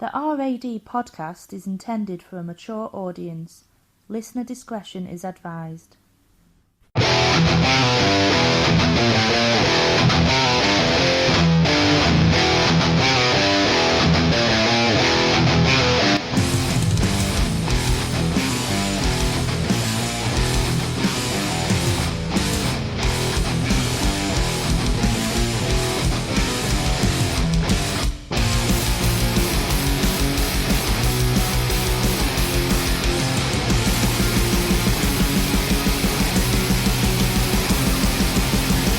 The RAD podcast is intended for a mature audience. Listener discretion is advised.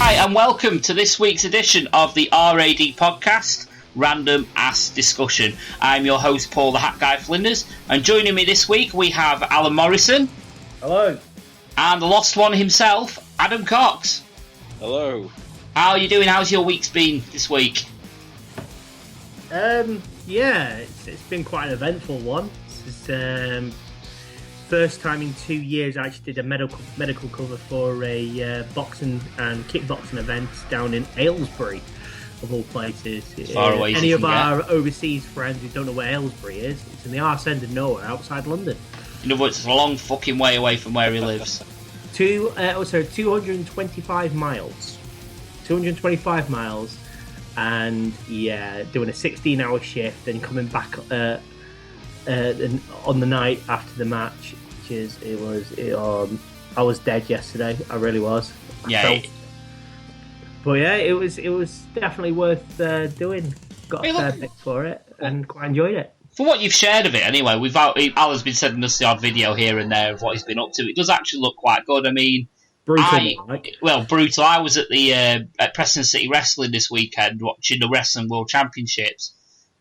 Hi, and welcome to this week's edition of the RAD podcast, Random Ass Discussion. I'm your host, Paul the Hat Guy Flinders, and joining me this week we have Alan Morrison. Hello. And the lost one himself, Adam Cox. Hello. How are you doing? How's your week's been this week? It's been quite an eventful one. This is first time in 2 years I actually did a medical cover for a boxing and kickboxing event down in Aylesbury, of all places. Far away. Any of our overseas friends who don't know where Aylesbury is, it's in the arse end of nowhere outside London. In other words, it's a long fucking way away from where he lives. 225 miles. 225 miles, and doing a 16-hour shift and coming back on the night after the match. I was dead yesterday. I really was. It was definitely worth doing. Got a fair bit for it and quite enjoyed it. For what you've shared of it, anyway, Alan's been sending us the odd video here and there of what he's been up to. It does actually look quite good. I mean, brutal. I was at the at Preston City Wrestling this weekend watching the Wrestling World Championships,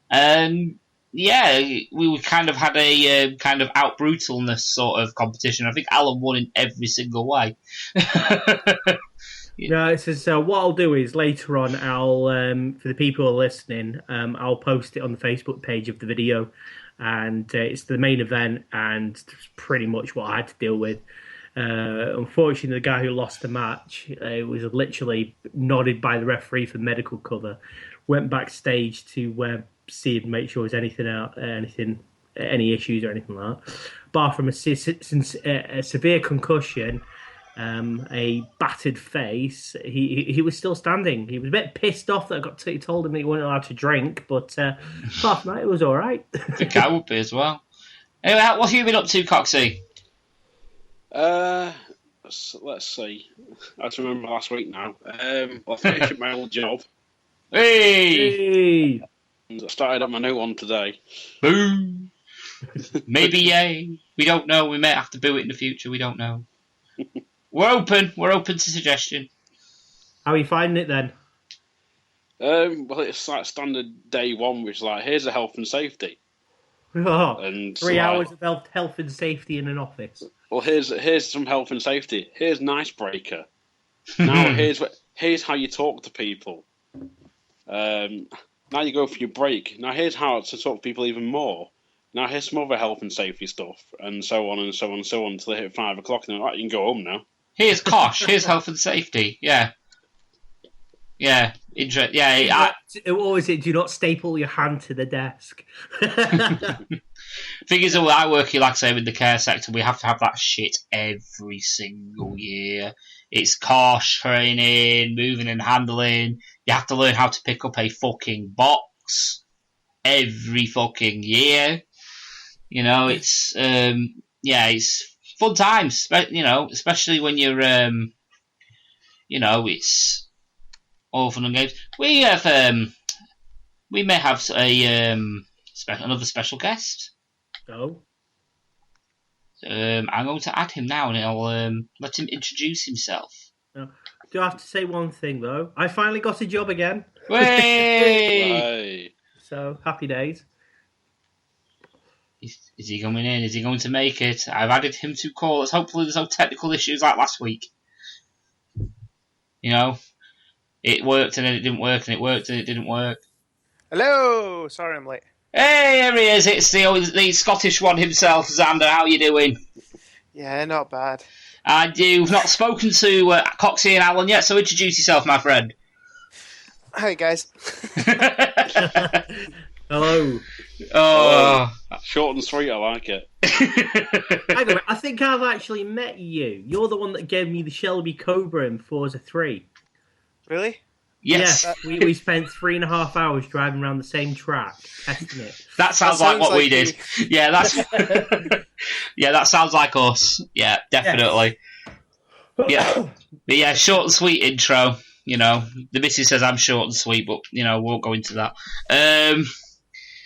and we kind of had a kind of out brutalness sort of competition. I think Alan won in every single way. No, what I'll do is later on, I'll for the people who are listening, I'll post it on the Facebook page of the video, and it's the main event, and it's pretty much what I had to deal with. Unfortunately, the guy who lost the match was literally nodded by the referee for medical cover. Went backstage to see and make sure there's any issues or anything like that. Apart from a severe concussion, a battered face, he was still standing. He was a bit pissed off that I told him that he wasn't allowed to drink, but apart from that, it was all right. I think I would be as well. Anyway, what have you been up to, Coxy? Let's see. I have to remember last week now. I finished my old job. Hey! I started up my new one today. Boom! Maybe yay. We don't know. We may have to do it in the future. We don't know. We're open. We're open to suggestion. How are you finding it then? Well, it's like standard day one, which is like, here's the health and safety. Oh, and 3 hours of health and safety in an office. Well, here's some health and safety. Here's an icebreaker. Now here's how you talk to people. Now you go for your break. Now here's how to talk to people even more. Now here's some other health and safety stuff, and so on and so on and so on until they hit 5 o'clock, and they're like, you can go home now. Here's Kosh. Here's health and safety. Yeah. Yeah. What was it? Do not staple your hand to the desk. Thing is, I work here, like I say, in the care sector. We have to have that shit every single year. It's Kosh training, moving and handling. You have to learn how to pick up a fucking box every fucking year. You know, it's it's fun times. You know, especially when you're it's all fun and games. We have we may have another special guest. Oh. I'm going to add him now, and I'll let him introduce himself. Do I have to say one thing though? I finally got a job again. Hey! So happy days. Is he coming in? Is he going to make it? I've added him to call us. Hopefully there's no technical issues like last week. You know, it worked and then it didn't work, and it worked and it didn't work. Hello! Sorry I'm late. Hey, there he is. It's the Scottish one himself, Xander. How are you doing? Yeah, not bad. And you've not spoken to Coxy and Alex yet, so introduce yourself, my friend. Hi, guys. Hello. Oh. Short and sweet, I like it. Hang on, I think I've actually met you. You're the one that gave me the Shelby Cobra in Forza 3. Really? Yes. Yeah, we spent 3.5 hours driving around the same track, testing it. That sounds like what we did. Yeah, that's yeah, that sounds like us. Yeah, definitely. Yes. Yeah. But yeah, short and sweet intro. You know, the missus says I'm short and sweet, but you know, won't go into that.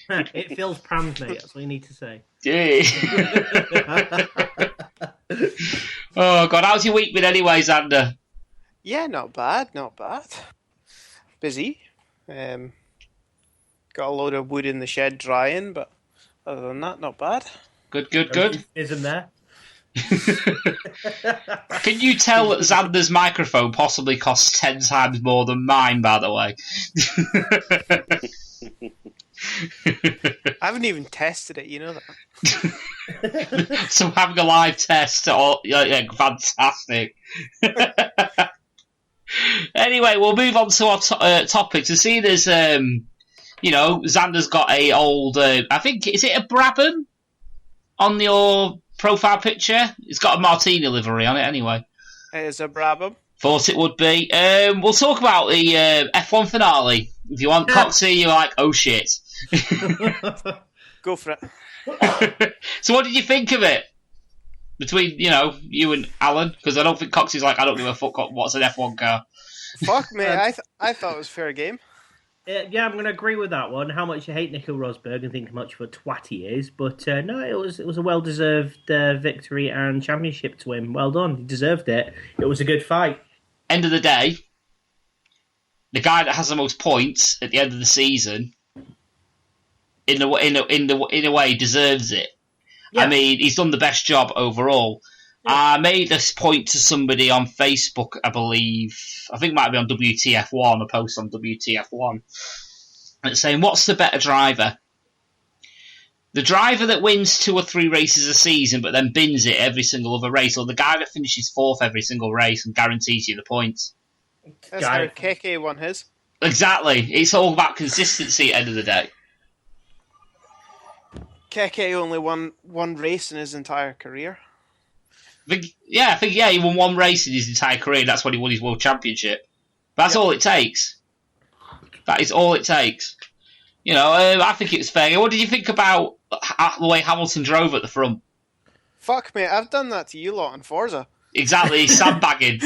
It fills prams, mate. That's all you need to say. Oh God, how's your week been anyway, Xander? Yeah, not bad. Busy. Got a load of wood in the shed drying, but other than that, not bad. Good. Isn't there? Can you tell that Xander's microphone possibly costs 10 times more than mine, by the way? I haven't even tested it, you know that. So having a live test, fantastic. Anyway, we'll move on to our topic. To see there's, Xander's got a old, I think, is it a Brabham on your profile picture? It's got a Martini livery on it anyway. It is a Brabham. Thought it would be. We'll talk about the F1 finale. If you want Coxy, you're like, oh shit. Go for it. So what did you think of it? Between, you and Alan? Because I don't think Coxy's like, I don't give a fuck what's an F1 car. Fuck me, I thought it was fair game. Yeah, I'm going to agree with that one. How much you hate Nico Rosberg and think how much of a twat he is, but no, it was a well-deserved victory and championship to him. Well done, he deserved it. It was a good fight. End of the day, the guy that has the most points at the end of the season, in a way, deserves it. Yeah. I mean, he's done the best job overall. Yeah. I made this point to somebody on Facebook, I believe. I think it might be on WTF1, a post on WTF1. And it's saying, what's the better driver? The driver that wins 2 or 3 races a season but then bins it every single other race, or the guy that finishes 4th every single race and guarantees you the points? That's how Keke won his. Exactly. It's all about consistency at the end of the day. Keke only won one race in his entire career. I think he won 1 race in his entire career. That's when he won his world championship. That's all it takes. That is all it takes. I think it was fair. What did you think about the way Hamilton drove at the front? Fuck, mate, I've done that to you lot in Forza. Exactly, sandbagging.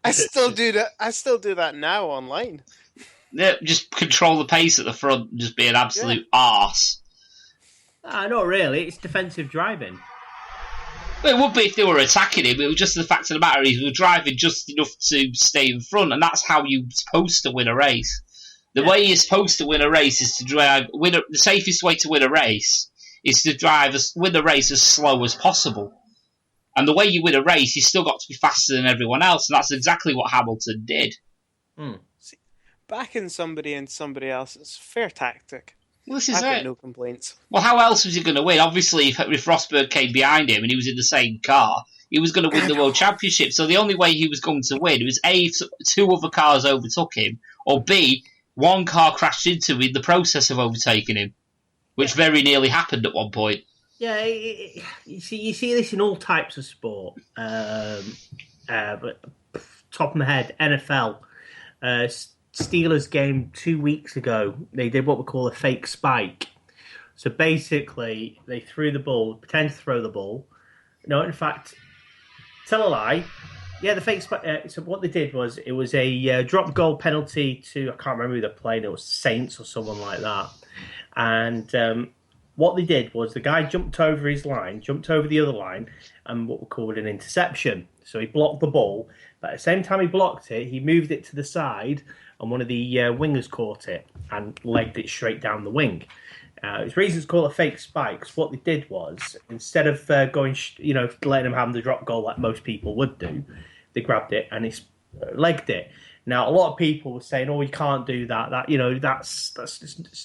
I still do that now online. Yeah, just control the pace at the front and just be an absolute arse. Not really. It's defensive driving. Well, it would be if they were attacking him. It was just the fact of the matter is we were driving just enough to stay in front, and that's how you're supposed to win a race. The way you're supposed to win a race is to the safest way to win a race is to win the race as slow as possible. And the way you win a race, you've still got to be faster than everyone else, and that's exactly what Hamilton did. See, backing somebody and somebody else is a fair tactic. Well, this is I've got no complaints. Well, how else was he going to win? Obviously, if Rosberg came behind him and he was in the same car, he was going to win the World Championship. So the only way he was going to win was A, if 2 other cars overtook him, or B, 1 car crashed into him in the process of overtaking him, which very nearly happened at one point. Yeah, you see this in all types of sport. But top of my head, NFL. Steelers game 2 weeks ago, they did what we call a fake spike. So basically, they threw the ball, pretend to throw the ball. No, in fact, tell a lie. Yeah, the fake spike. So what they did was, it was a drop goal penalty to, I can't remember who they're playing, it was Saints or someone like that. And what they did was the guy jumped over his line, jumped over the other line, and what we called an interception. So he blocked the ball, but at the same time he blocked it, he moved it to the side, and one of the wingers caught it and legged it straight down the wing. It's reason it's called a fake spike, because what they did was, instead of letting him have the drop goal like most people would do, they grabbed it and he legged it. Now, a lot of people were saying, "Oh, you can't do that. That's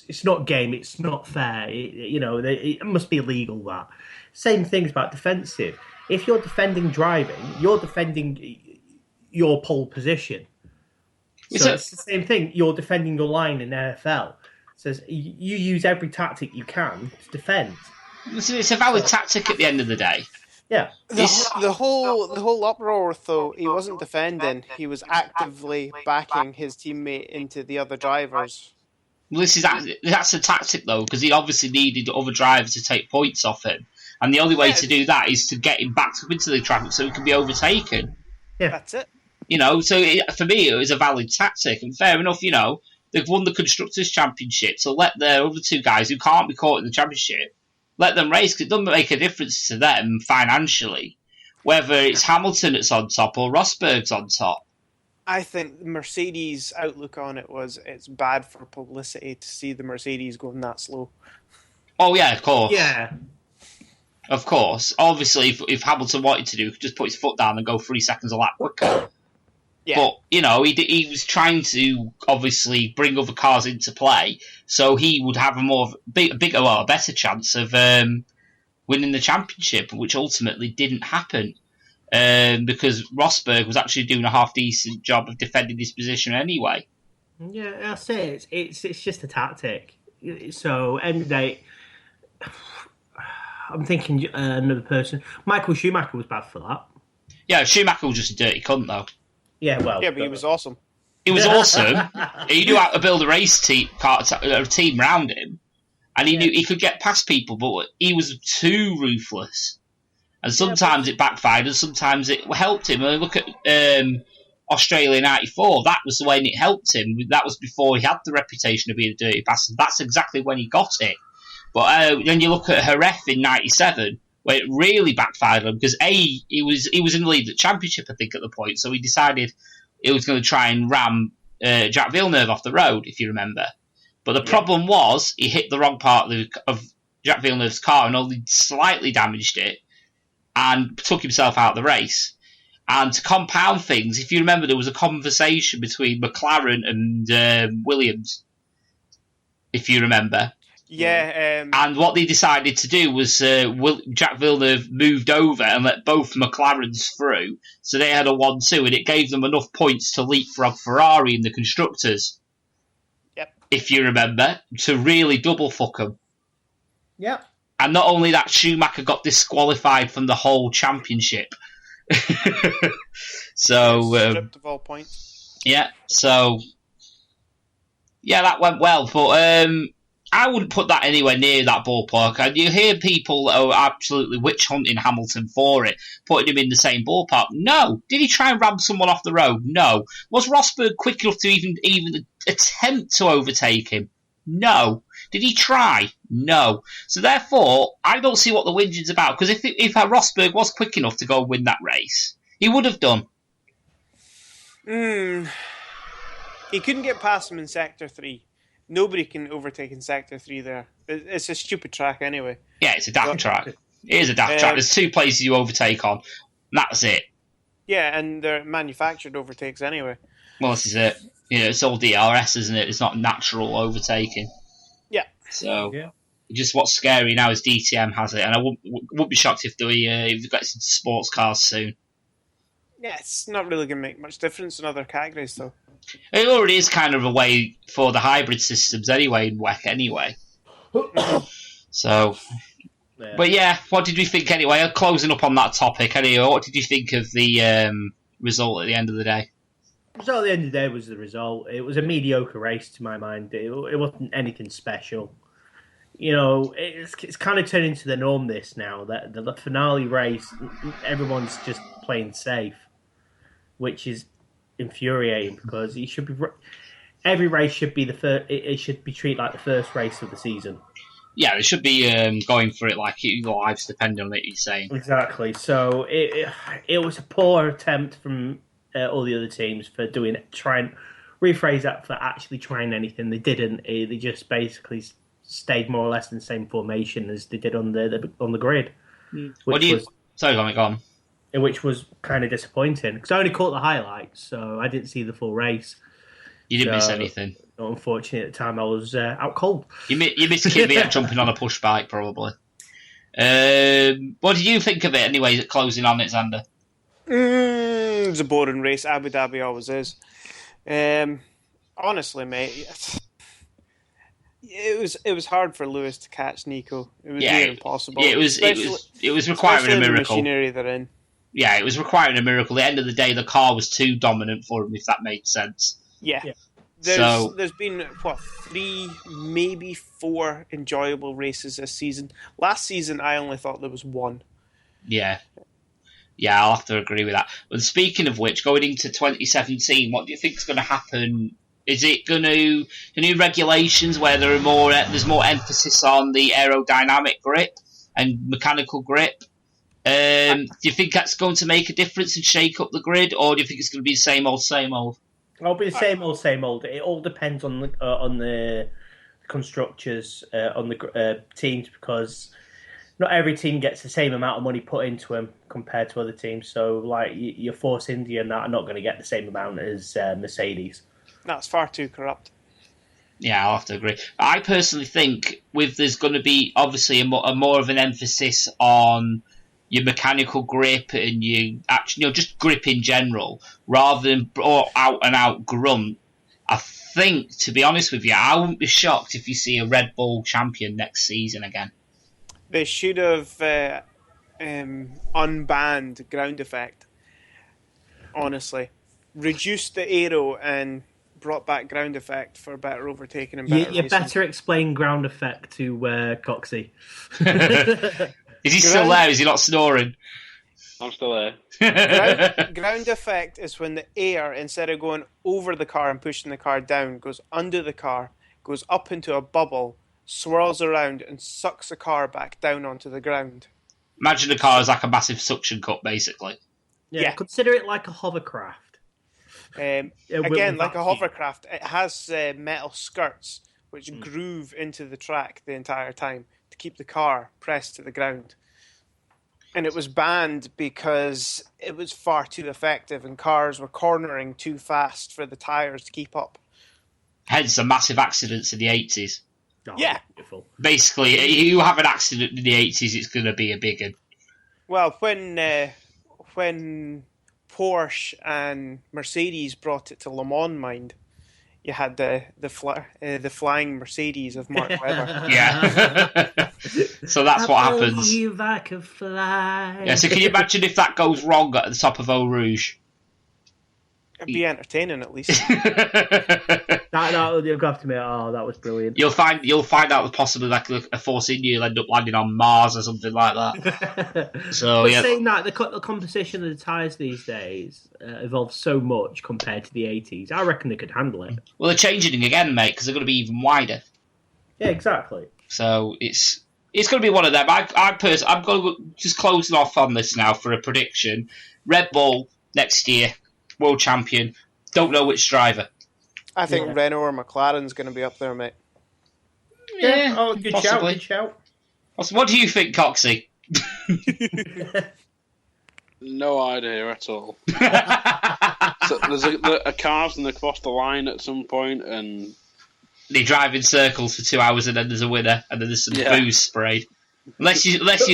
it's not game. It's not fair. It must be illegal." That same things about defensive. If you're defending driving, you're defending your pole position. So it's the same thing. You're defending your line in NFL. It says you use every tactic you can to defend. It's a valid tactic at the end of the day. Yeah. The whole uproar, though, he wasn't defending. He was actively backing his teammate into the other drivers. Well, that's a tactic, though, because he obviously needed other drivers to take points off him. And the only way to do that is to get him back up into the traffic so he can be overtaken. Yeah. That's it. For me, it was a valid tactic. And fair enough, they've won the Constructors' Championship, so let the other two guys who can't be caught in the championship, let them race, because it doesn't make a difference to them financially, whether it's Hamilton that's on top or Rosberg's on top. I think Mercedes' outlook on it was it's bad for publicity to see the Mercedes going that slow. Oh, yeah, of course. Yeah. Of course. Obviously, if Hamilton wanted to do, he could just put his foot down and go 3 seconds a lap quicker. Yeah. But, he was trying to, obviously, bring other cars into play, so he would have a better chance of winning the championship, which ultimately didn't happen. Because Rosberg was actually doing a half-decent job of defending his position anyway. Yeah, I'll say it's just a tactic. So, end of the day, I'm thinking another person. Michael Schumacher was bad for that. Yeah, Schumacher was just a dirty cunt, though. Yeah, well. Yeah, but he was awesome. He was awesome. He knew how to build a team around him, and he knew he could get past people, but he was too ruthless. And sometimes it backfired, and sometimes it helped him. And look at Australia '94. That was when it helped him. That was before he had the reputation of being a dirty bastard. That's exactly when he got it. But then you look at Jerez in '97, where it really backfired on him, because he was in the lead at the championship, I think, at the point. So he decided he was going to try and ram Jacques Villeneuve off the road, if you remember. But the problem was he hit the wrong part of Jacques Villeneuve's car and only slightly damaged it, and took himself out of the race. And to compound things, if you remember, there was a conversation between McLaren and Williams, if you remember. Yeah. And what they decided to do was Jacques Villeneuve moved over and let both McLarens through, so they had a 1-2, and it gave them enough points to leapfrog Ferrari in the Constructors. Yep. If you remember, to really double fuck them. Yep. And not only that, Schumacher got disqualified from the whole championship. So stripped of all points. Yeah, so that went well, but I wouldn't put that anywhere near that ballpark. And you hear people that are absolutely witch hunting Hamilton for it, putting him in the same ballpark. No. Did he try and ram someone off the road? No. Was Rosberg quick enough to even attempt to overtake him? No. Did he try? No. So therefore, I don't see what the whingeing's about. Because if Rosberg was quick enough to go and win that race, he would have done. He couldn't get past him in Sector 3. Nobody can overtake in Sector 3 there. It's a stupid track anyway. Yeah, it's a daft track. It is a daft track. There's 2 places you overtake on. That's it. Yeah, and they're manufactured overtakes anyway. Well, this is it. It's all DRS, isn't it? It's not natural overtaking. Yeah. So, just what's scary now is DTM has it, and I wouldn't be shocked if they got into sports cars soon. Yeah, it's not really going to make much difference in other categories, though. It already is kind of a way for the hybrid systems anyway in WEC anyway. So, but yeah, what did we think anyway? Closing up on that topic anyway, what did you think of the result at the end of the day? The result at the end of the day was the result. It was a mediocre race to my mind. It wasn't anything special. It's kind of turned into the norm this now, that the finale race, everyone's just playing safe, which is infuriating, because every race should be the first. It should be treated like the first race of the season. Yeah, they should be going for it like lives depend on it. You're saying exactly. So it was a poor attempt from all the other teams for trying rephrase that, for actually trying anything. They didn't. They just basically stayed more or less in the same formation as they did on the grid. Sorry, go on. Which was kind of disappointing, because I only caught the highlights, so I didn't see the full race. You didn't miss anything. Unfortunately, at the time I was out cold. You missed Kvyat jumping on a push bike, probably. What did you think of it anyway, closing on it, Xander? It's a boring race. Abu Dhabi always is. Honestly, mate, it was hard for Lewis to catch Nico. It was near impossible. Yeah, it was requiring a miracle. The machinery they're in. Yeah, it was requiring a miracle. At the end of the day, the car was too dominant for him, if that made sense. Yeah. There's been 3, maybe 4 enjoyable races this season. Last season, I only thought there was 1. Yeah, I'll have to agree with that. But speaking of which, going into 2017, what do you think is going to happen? Is it going to the new regulations where there's more emphasis on the aerodynamic grip and mechanical grip? Do you think that's going to make a difference and shake up the grid, or do you think it's going to be the same old, same old? It'll be the same old. It all depends on the constructors, on the teams, because not every team gets the same amount of money put into them compared to other teams. So, like, your Force India and that are not going to get the same amount as Mercedes. That's far too corrupt. Yeah, I'll have to agree. I personally think there's going to be obviously a more of an emphasis on your mechanical grip and just grip in general, rather than out and out grunt. I think, to be honest with you, I wouldn't be shocked if you see a Red Bull champion next season again. They should have unbanned ground effect. Honestly, reduced the aero and brought back ground effect for better overtaking and better You racing. better explain ground effect to Coxy. Is he still there? Is he not snoring? I'm still there. Ground effect is when the air, instead of going over the car and pushing the car down, goes under the car, goes up into a bubble, swirls around and sucks the car back down onto the ground. Imagine the car as like a massive suction cup, basically. Yeah. Consider it like a hovercraft. Again, like a hovercraft, it has metal skirts which groove into the track the entire time to keep the car pressed to the ground. And it was banned because it was far too effective and cars were cornering too fast for the tyres to keep up. Hence the massive accidents in the 80s. Oh, yeah. Beautiful. Basically, you have an accident in the 80s, it's going to be a big one. Well, when Porsche and Mercedes brought it to Le Mans, mind, you had the flying Mercedes of Mark Webber. Yeah. So that's what happens. I believe I could fly. Yeah, so can you imagine if that goes wrong at the top of Eau Rouge? It'd be entertaining, at least. That you've got to admit, that was brilliant. You'll find out possibly like a Force India, you'll end up landing on Mars or something like that. So saying that, the composition of the tyres these days evolves so much compared to the 80s. I reckon they could handle it. Well, they're changing it again, mate, because they're going to be even wider. Yeah, exactly. So it's going to be one of them. I'm going to just closing off on this now for a prediction. Red Bull next year, world champion. Don't know which driver. I think Renault or McLaren's going to be up there, mate. Yeah, good possibly. shout. What do you think, Coxy? No idea at all. So there's a cars and they cross the line at some point, and they drive in circles for 2 hours, and then there's a winner, and then there's some booze sprayed. Unless you're Max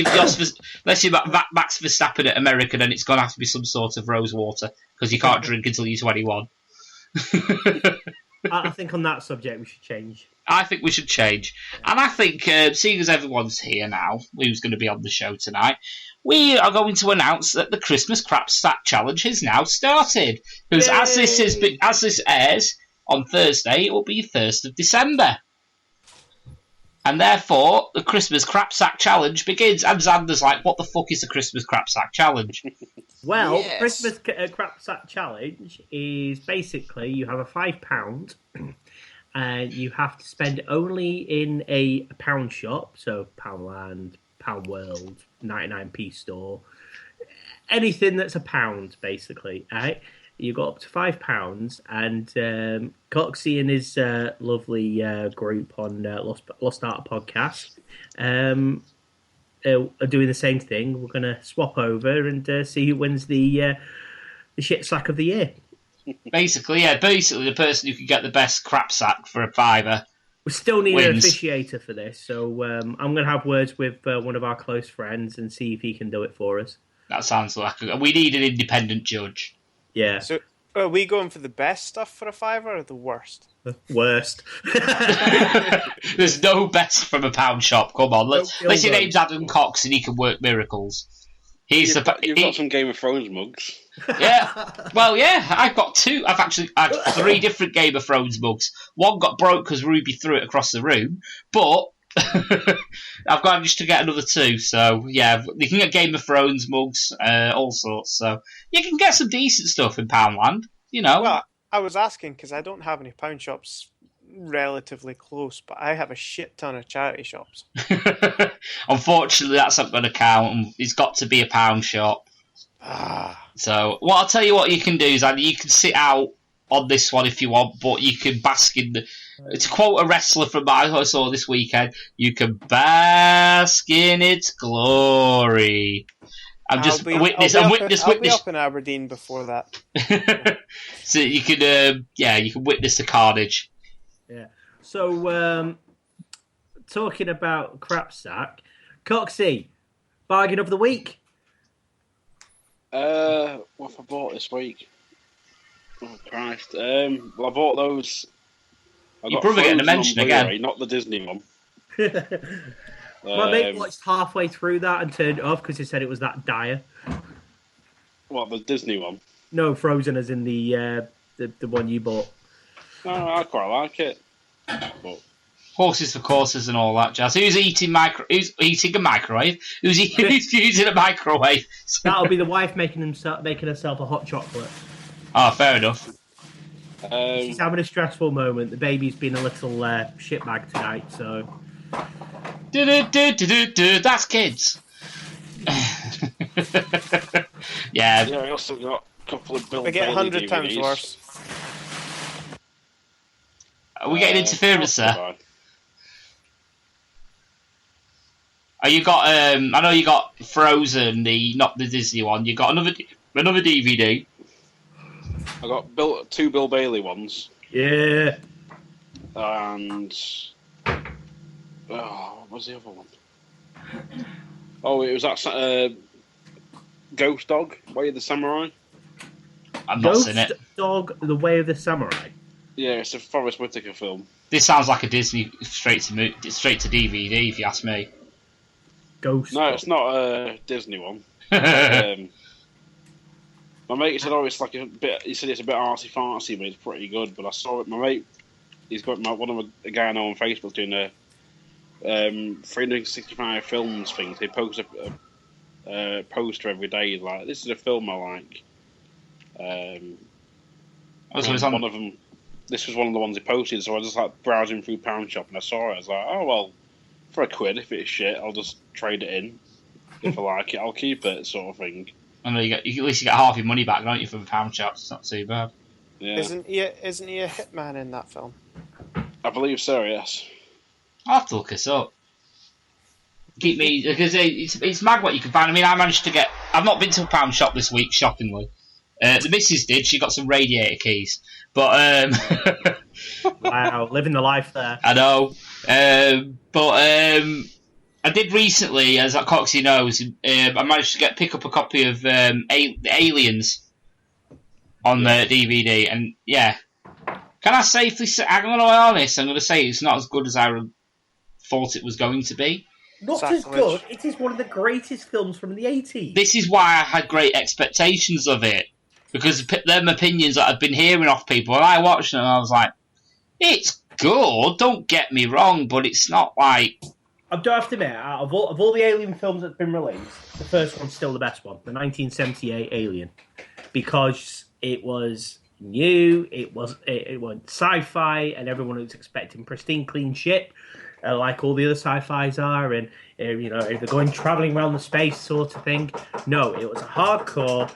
Verstappen at America, then it's going to have to be some sort of rose water because you can't drink until you're 21. I think on that subject we should change. I think we should change. And I think, seeing as everyone's here now, who's going to be on the show tonight, we are going to announce that the Christmas Crap Stack Challenge has now started. Because as this airs on Thursday, it will be 1st of December. And therefore, the Christmas Crap Sack Challenge begins. And Xander's like, what the fuck is the Christmas Crap Sack Challenge? Well, Christmas Crap Sack Challenge is basically you have a £5 and you have to spend it only in a pound shop, so Poundland, Pound World, 99p store, anything that's a pound, basically. Right? You got up to £5, and Coxy and his lovely group on Lost Art Podcast are doing the same thing. We're going to swap over and see who wins the shit sack of the year. Basically, the person who can get the best crap sack for a £5. We still need an officiator for this, so I'm going to have words with one of our close friends and see if he can do it for us. That sounds like we need an independent judge. Yeah. So Are we going for the best stuff for a fiver or the worst? The worst. There's no best from a pound shop. Come on, let's your name's Adam Cox and he can work miracles. You've got some Game of Thrones mugs. Yeah, well, yeah, I've got two. I've actually had 3 different Game of Thrones mugs. One got broke because Ruby threw it across the room, but I've managed to get another 2. So yeah, you can get Game of Thrones mugs, all sorts. So you can get some decent stuff in Poundland. You know. Well, I was asking because I don't have any pound shops relatively close, but I have a shit ton of charity shops. Unfortunately, that's not going to count. It's got to be a pound shop. So, well, I'll tell you what you can do is you can sit out on this one if you want, but you can bask in to quote a wrestler from I saw this weekend, you can bask in its glory. I'll be up in Aberdeen before that. So you can, you can witness the carnage. Yeah. So, talking about crap sack, Coxy, bargain of the week. What have I bought this week? Oh Christ! Well, I bought those. Your brother getting a mention again, not the Disney one. My mate watched halfway through that and turned it off because he said it was that dire. What, the Disney one? No, Frozen as in the one you bought. No, I quite like it. But... Horses for courses and all that jazz. Who's eating a microwave? Who's using a microwave? That'll be the wife making herself a hot chocolate. Oh, fair enough. She's having a stressful moment. The baby's been a little shitbag tonight, so... That's kids. Yeah. Yeah, I also got a couple of Bill They get 100 DVDs. times worse. Are we getting interference there? Oh, you got. I know you got Frozen, not the Disney one. You got another DVD. I got 2 Bill Bailey ones. Yeah. And what was the other one? Oh, it was that Ghost Dog, Way of the Samurai. I'm not seen it. Ghost Dog, The Way of the Samurai. Yeah, it's a Forrest Whitaker film. This sounds like a Disney straight to DVD, if you ask me. Ghost. No, it's not a Disney one. My mate said, "Oh, it's like a bit." He said it's a bit artsy fartsy, but it's pretty good. But I saw it. My mate, he's got a guy I know on Facebook doing a 365 films thing. He posts a poster every day. He's like, "This is a film I like." One of them. This was one of the ones he posted, so I was just browsing through Pound Shop and I saw it. I was like, "Oh well, for £1, if it's shit, I'll just trade it in. If I like it, I'll keep it," sort of thing. I know at least you get half your money back, don't you, from Pound Shops? It's not too bad. Yeah. Isn't he a hitman in that film? I believe so. Yes. I'll have to look this up. Keep me because it's mad what you can find. I mean, I managed to get. I've not been to a Pound Shop this week, shockingly. The missus did. She got some radiator keys, but Wow, living the life there. I know, but I did recently, as Coxie knows, I managed to pick up a copy of Aliens on the DVD, and yeah, can I safely say? I'm going to be honest. I'm going to say it's not as good as I thought it was going to be. Not as good. It is one of the greatest films from the 80s. This is why I had great expectations of it, because them opinions that I've been hearing off people, and I watched them and I was like, it's good, don't get me wrong, but it's not like... I do have to admit, out of all the Alien films that have been released, the first one's still the best one, the 1978 Alien, because it was new, it was sci-fi, and everyone was expecting pristine, clean shit, like all the other sci-fis are, and if they're going travelling around the space sort of thing. No, it was a hardcore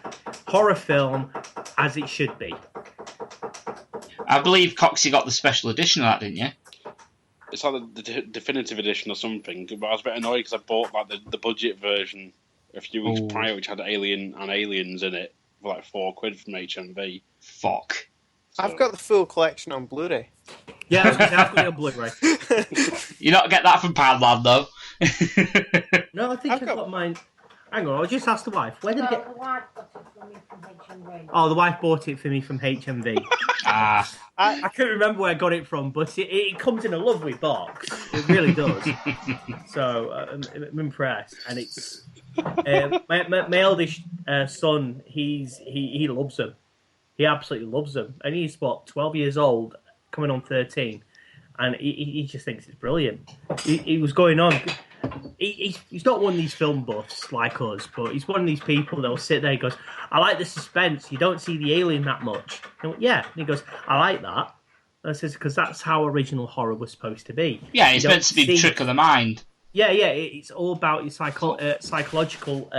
horror film, as it should be. I believe Coxie got the special edition of that, didn't you? It's like the definitive edition or something, but I was a bit annoyed because I bought the budget version a few weeks prior, which had Alien and Aliens in it for £4 from HMV. Fuck. So. I've got the full collection on Blu-ray. Yeah, I was going to say, I've got it on Blu-ray. You not get that from Poundland, though? No, I think I've got mine. Hang on, I'll just ask the wife. Where did it get... The wife got it for me from HMV. Oh, the wife bought it for me from HMV. I can't remember where I got it from, but it comes in a lovely box. It really does. So I'm impressed, and it's my eldest son. He loves them. He absolutely loves them, and he's 12 years old, coming on 13, and he just thinks it's brilliant. He was going on. He's not one of these film buffs like us, but he's one of these people that will sit there and goes, I like the suspense. You don't see the alien that much. And I went, yeah. And he goes, I like that. And I says, because that's how original horror was supposed to be. Yeah, it's meant to be the trick of the mind. Yeah. It's all about your psychological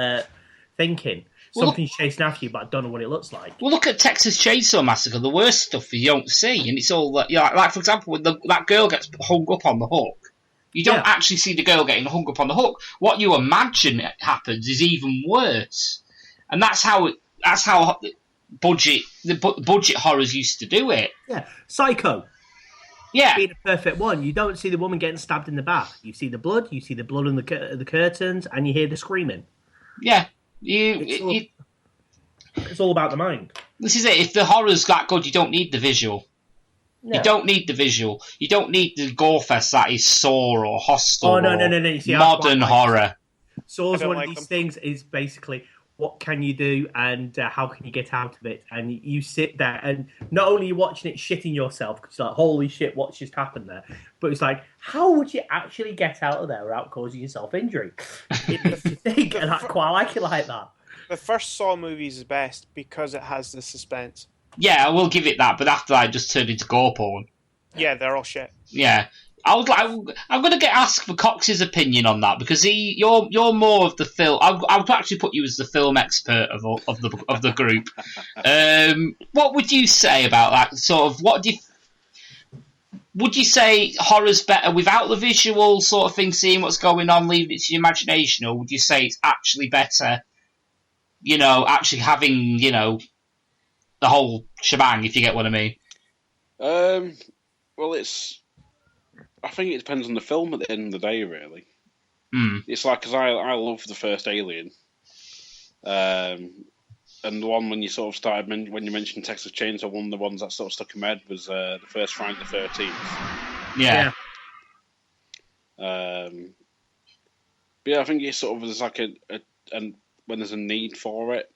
thinking. Something's chasing after you, but I don't know what it looks like. Well, look at Texas Chainsaw Massacre. The worst stuff you don't see, and it's all like for example, when that girl gets hung up on the hook. You don't actually see the girl getting hung up on the hook. What you imagine happens is even worse, and that's how budget horrors used to do it. Yeah, Psycho. Yeah, being a perfect one. You don't see the woman getting stabbed in the back. You see the blood. You see the blood on the curtains, and you hear the screaming. Yeah, it's all about the mind. This is it. If the horror's that good, you don't need the visual. No. You don't need the visual. You don't need the gore fest that is Saw or Hostel. Oh, no. You see, modern horror. Saw's one of these things is basically what can you do and how can you get out of it? And you sit there and not only are you watching it shitting yourself, because you're like, holy shit, what's just happened there? But it's like, how would you actually get out of there without causing yourself injury? If you think, and I quite like it like that. The first Saw movie is best because it has the suspense. Yeah, I will give it that, but after that, it just turned into gore porn. Yeah, they're all shit. Yeah, I'm going to get asked for Cox's opinion on that because you're more of the film. I would actually put you as the film expert of the group. What would you say about that? Sort of, would you say horror's better without the visual sort of thing, seeing what's going on, leaving it to your imagination, or would you say it's actually better? Actually having the whole shebang, if you get what I mean. Well, I think it depends on the film at the end of the day, really. It's like, because I love the first Alien. And the one when you sort of started, when you mentioned Texas Chainsaw, one of the ones that sort of stuck in my head was the first Friday the 13th. Yeah. But yeah, I think it's sort of, there's like and when there's a need for it.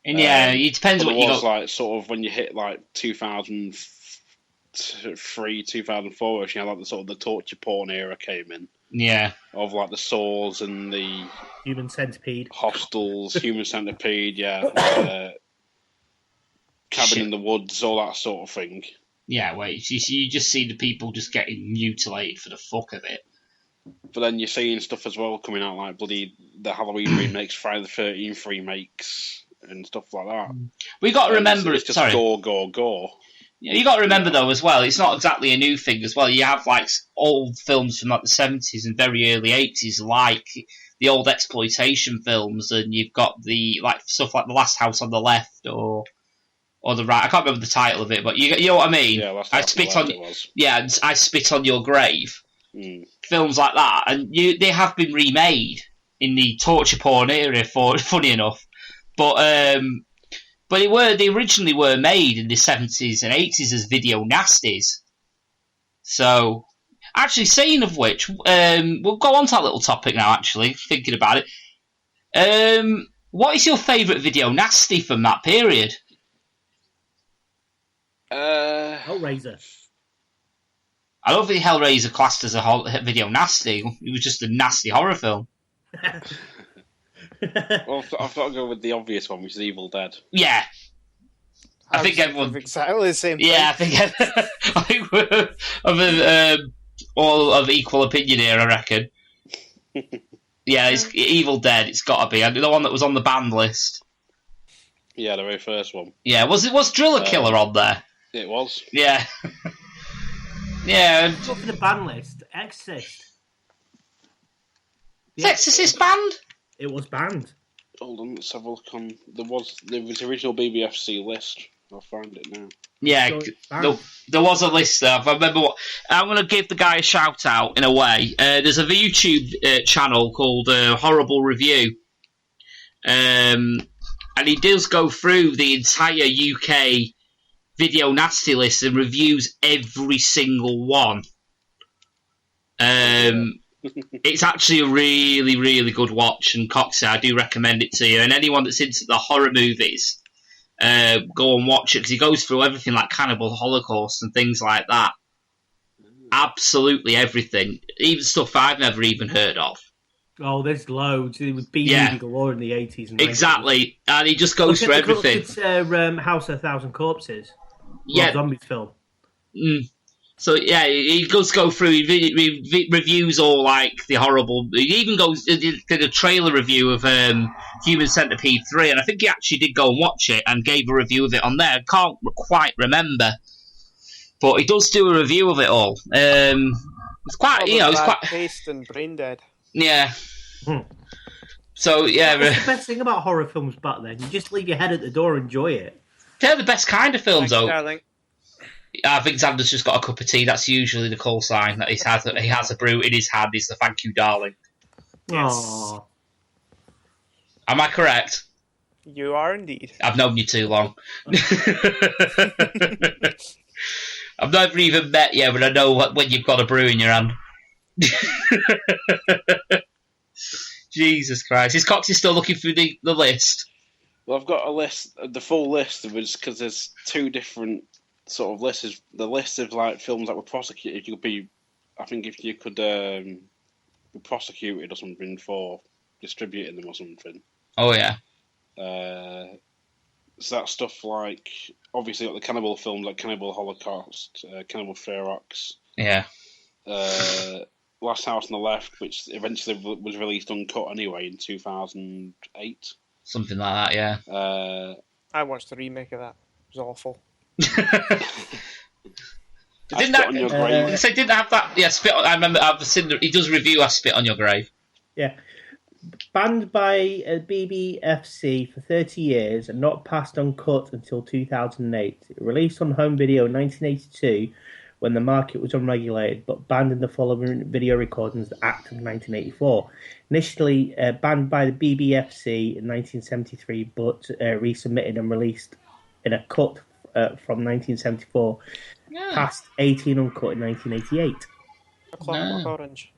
And yeah, it depends what you got. Like sort of when you hit like 2003, 2004, like the sort of the torture porn era came in. Yeah. Of like the Saws and the Human Centipede, Hostels, Human Centipede, Cabin in the Woods, all that sort of thing. Yeah, where you just see the people just getting mutilated for the fuck of it. But then you're seeing stuff as well coming out like the Halloween remakes, Friday the 13th remakes, and stuff like that. We got to remember it's just gore. Yeah, you got to remember though as well. It's not exactly a new thing as well. You have like old films from like the 70s and very early 80s, like the old exploitation films, and you've got the like stuff like The Last House on the Left or the right. I can't remember the title of it, but you know what I mean. Yeah, I spit on your grave. Films like that, and they have been remade in the torture porn era. Funny enough, but they originally were made in the 70s and 80s as video nasties. So, actually, saying of which, we'll go on to that little topic now. Actually, thinking about it, what is your favourite video nasty from that period? Hellraiser. I don't think Hellraiser classed as a video nasty. It was just a nasty horror film. Well, I've got to go with the obvious one, which is Evil Dead. Yeah. I think everyone... Exactly the same thing. Yeah, I think we're all of equal opinion here, I reckon. Yeah, it's Evil Dead, it's got to be. The one that was on the banned list. Yeah, the very first one. Yeah, was Driller Killer on there? It was. Yeah. Yeah. Look for the ban list. Exorcist. Is Exorcist banned? It was banned. Hold on, let's have a look on. There was the original BBFC list. I'll find it now. Yeah, there was a list there. I remember what. I'm going to give the guy a shout out in a way. There's a YouTube channel called Horrible Review, and he does go through the entire UK video nasty list and reviews every single one. It's actually a really, really good watch, and Coxy, I do recommend it to you. And anyone that's into the horror movies, go and watch it, because he goes through everything like Cannibal Holocaust and things like that. Absolutely everything. Even stuff I've never even heard of. Oh, there's loads. It was B-movie galore in the 80s and 90s. Exactly. And he just goes through everything. It's House of a Thousand Corpses. Yeah. Zombies film. So, yeah, he does go through, he reviews all, like, the horrible... He even did a trailer review of Human Centipede 3, and I think he actually did go and watch it and gave a review of it on there. I can't quite remember. But he does do a review of it all. It's quite, it's quite... Taste and brain dead. Yeah. So, yeah... That's the best thing about horror films back then. You just leave your head at the door and enjoy it. They're the best kind of films, though. Darling. I think Xander's just got a cup of tea. That's usually the call sign that he has a brew in his hand. He's the thank you, darling. Yes. Aww. Am I correct? You are indeed. I've known you too long. I've never even met you, but I know when you've got a brew in your hand. Jesus Christ. Is Coxy still looking through the list? Well, I've got a list, the full list, because there's two different sort of lists. The list of like films that were prosecuted. I think if you could be prosecuted or something for distributing them or something. Oh yeah. So that stuff like obviously got the cannibal films like Cannibal Holocaust, Cannibal Ferox. Yeah. Last House on the Left, which eventually was released uncut anyway in 2008. Something like that, yeah. I watched the remake of that. It was awful. Didn't have that? Yeah, Spit. I remember. I've seen. He does review I Spit on Your Grave. Yeah. Banned by BBFC for 30 years and not passed uncut until 2008. It released on home video in 1982 when the market was unregulated, but banned in the following Video Recordings Act of 1984. Initially banned by the BBFC in 1973, but resubmitted and released in a cut from 1974, past 18 uncut in 1988. Clockwork Orange.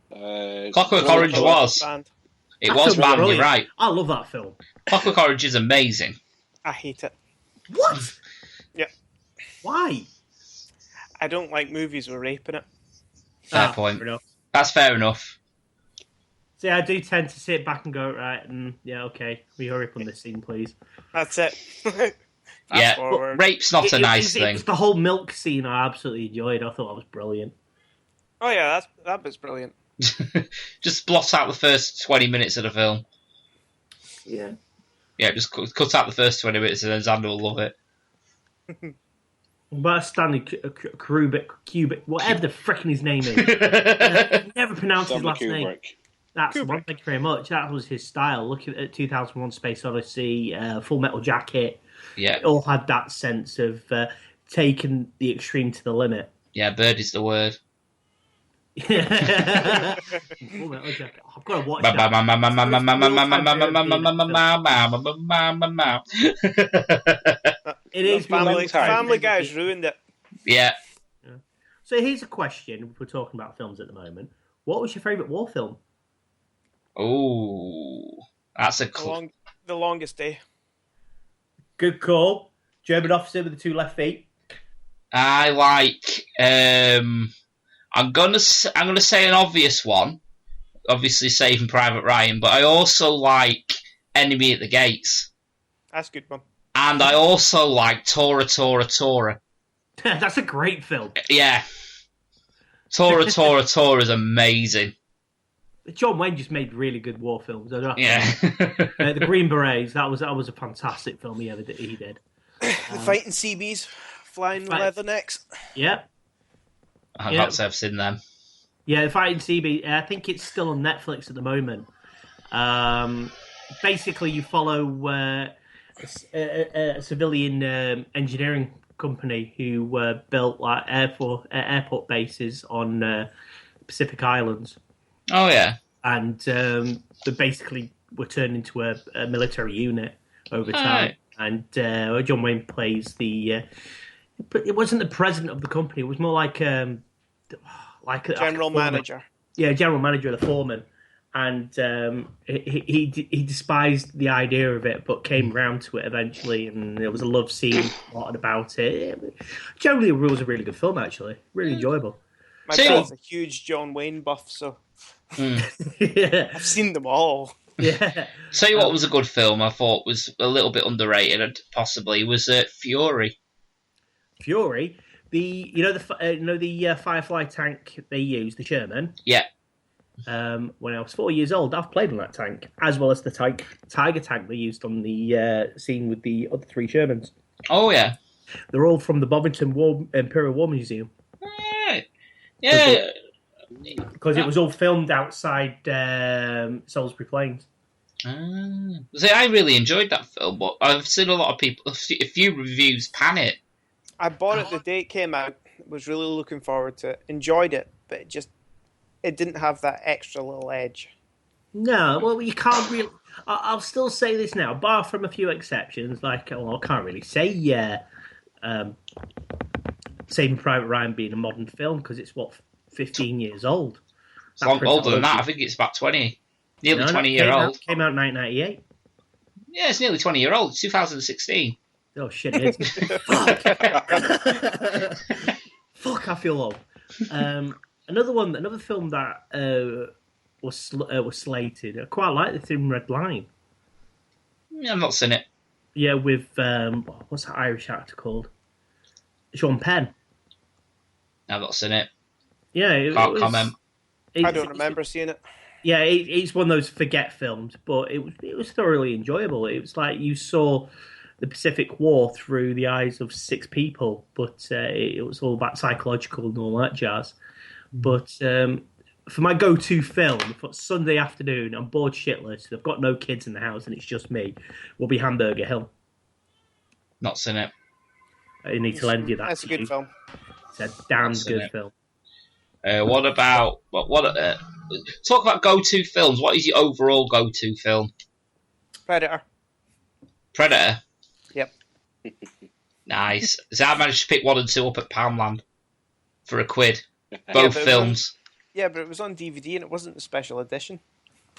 Clockwork Orange was. Banned. It was banned, you're right. I love that film. Clockwork Orange is amazing. I hate it. What? Yeah. Why? I don't like movies with rape in it. Fair point. That's fair enough. See, I do tend to sit back and go, right, yeah, okay, we hurry up on this scene, please. That's it. Yeah, but rape's not a nice thing. It's the whole milk scene I absolutely enjoyed. I thought that was brilliant. Oh yeah, that bit's brilliant. Just blot out the first 20 minutes of the film. Yeah. Yeah, just cut out the first 20 minutes and then Xander will love it. But Stanley Kubrick, whatever the frickin' his name is. Never pronounced his last name. That's the one, thank you very much. That was his style. Looking at 2001 Space Odyssey, Full Metal Jacket. Yeah. It all had that sense of taking the extreme to the limit. Yeah, bird is the word. Full Metal Jacket. I've got to watch that. It is Family Guy's ruined it. Yeah. So here's a question. We're talking about films at the moment. What was your favourite war film? Oh, that's a The Longest Day. Good call. German officer with the two left feet. I like. I'm gonna say an obvious one. Obviously, Saving Private Ryan, but I also like Enemy at the Gates. That's a good one. And I also like Tora Tora Tora. That's a great film. Yeah. Tora Tora Tora is amazing. John Wayne just made really good war films. Yeah. The Green Berets, that was a fantastic film he did. The Fighting Seabees, Flying Leathernecks. Yeah. I can't say I've seen them. Yeah, The Fighting Seabees. I think it's still on Netflix at the moment. Basically, you follow a civilian engineering company who built like airport bases on Pacific Islands. Oh yeah, and they're basically were turned into a military unit over time. And John Wayne plays the. It wasn't the president of the company. It was more like a general manager. Yeah, general manager of the foreman. And he despised the idea of it, but came round to it eventually, and there was a love scene plotted about it. Generally, it was a really good film, actually. Really enjoyable. My dad's a huge John Wayne buff, so yeah. I've seen them all. Yeah. Tell you what was a good film I thought was a little bit underrated, possibly, was Fury. Fury? The Firefly tank they use, the Sherman? Yeah. When I was 4 years old, I've played on that tank, as well as the Tiger tank they used on the scene with the other 3 Shermans. Oh, yeah. They're all from the Bovington Imperial War Museum. Right. Yeah. Because it was all filmed outside Salisbury Plains. See, I really enjoyed that film, but I've seen a lot of people, a few reviews pan it. I bought it the day it came out, was really looking forward to it, enjoyed it, but it didn't have that extra little edge. No, well, you can't really. I'll still say this now, bar from a few exceptions. Like, I can't really say Saving Private Ryan being a modern film because it's 15 years old. It's long older than that. I think it's about 20, nearly 20-year-old. Came out in 1998. Yeah, it's nearly 20-year-old. It's 2016. Oh shit! It is. Fuck! I feel old. Another film that was slated. I quite like The Thin Red Line. Yeah, I've not seen it. Yeah, with what's that Irish actor called? Sean Penn. I've not seen it. Yeah, can't comment. I don't remember seeing it. Yeah, it's one of those forget films, but it was thoroughly enjoyable. It was like you saw the Pacific War through the eyes of 6 people, but it was all about psychological and all that jazz. But for my go-to film for Sunday afternoon, I'm bored shitless. I've got no kids in the house and it's just me. Will be Hamburger Hill. Not seen it. I need to lend you that. That's a good film. It's a damn good film. What about talk about go-to films? What is your overall go-to film? Predator. Yep. Nice. So I managed to pick 1 and 2 up at Poundland for £1. Both films. But it was on DVD and it wasn't the special edition.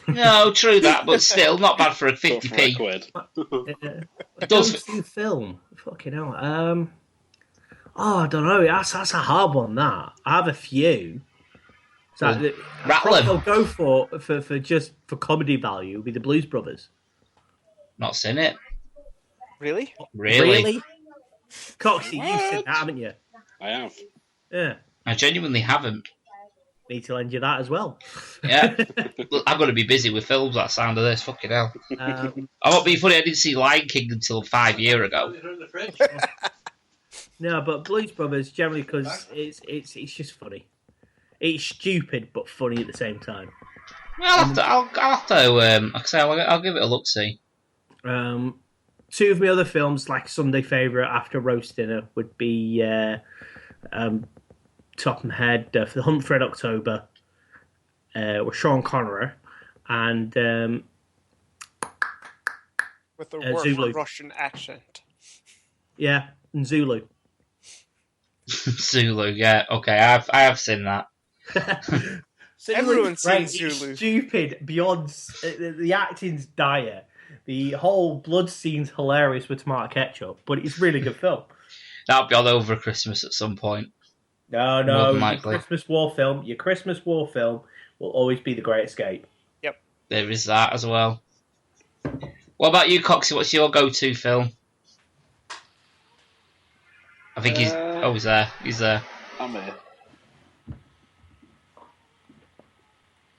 No, true that, but still not bad for a 50p. Go-to film. Fucking hell. I don't know. That's a hard one. That I have a few. So rattle them. I'll go for comedy value would be the Blues Brothers. Not seen it. Really? Coxy, you've seen that, haven't you? I have. Yeah. I genuinely haven't. Need to lend you that as well. Yeah. Look, I'm going to be busy with films that sound of this. Fucking hell. I won't be funny. I didn't see Lion King until 5 years ago. No, but Blues Brothers generally because it's just funny. It's stupid but funny at the same time. Well, I'll have to. I'll give it a look. See. 2 of my other films, like Sunday favourite after roast dinner, would be top of my head for The Hunt for Red October with Sean Connery and with the worst Zulu. Russian accent. Yeah, and Zulu. Zulu, yeah, okay, I have seen that. Everyone's seen It's Zulu. stupid beyond the acting's dire. The whole blood scene's hilarious with tomato ketchup, but it's a really good film. That'll be all over Christmas at some point. No, your Christmas war film will always be The Great Escape. Yep. There is that as well. What about you, Coxie? What's your go-to film? I think he's there. He's there. I'm here.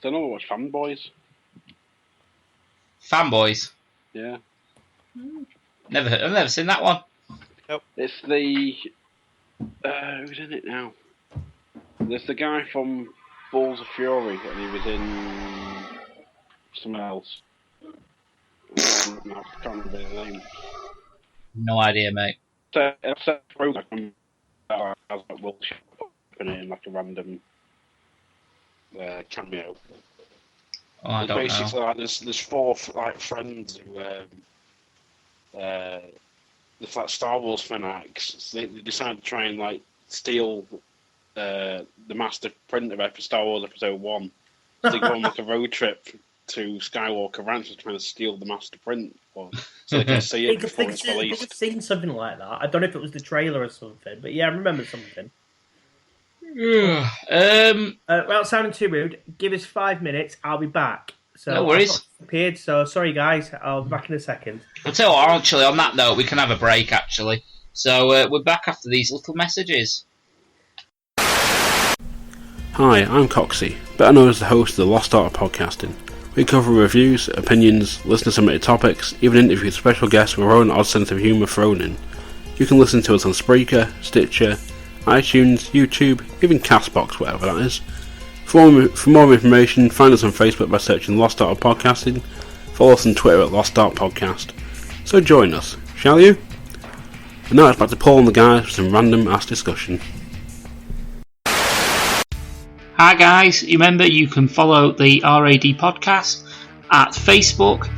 Don't know what Fanboys. Fanboys. Yeah. I've never seen that one. Nope. It's the who's in it now? There's the guy from Balls of Fury, and he was in something else. I can't remember the name. No idea, mate. Except Rogan has like Will Shep in like a random cameo. Oh, I don't basically know. Like there's four like friends who they're like Star Wars fanatics. So they decided to try and like steal the master print of Star Wars Episode 1. So they go on like a road trip to Skywalker Ranch trying to steal the master print, so they can see it before it's released. I've seen something like that. I don't know if it was the trailer or something, but yeah, I remember something. Without sounding too rude, give us 5 minutes. I'll be back. So no worries. Appeared. So sorry, guys. I'll be back in a second. I'll tell you what, actually, on that note, we can have a break, actually. So we're back after these little messages. Hi, I'm Coxy, better known as the host of the Lost Art of Podcasting. We cover reviews, opinions, listener-submitted topics, even interview special guests with our own odd sense of humour thrown in. You can listen to us on Spreaker, Stitcher, iTunes, YouTube, even Castbox, whatever that is. For more information, find us on Facebook by searching Lost Art of Podcasting. Follow us on Twitter at Lost Art Podcast. So join us, shall you? And now it's back to Paul and the guys for some random ass discussion. Hi guys, remember you can follow the RAD podcast at Facebook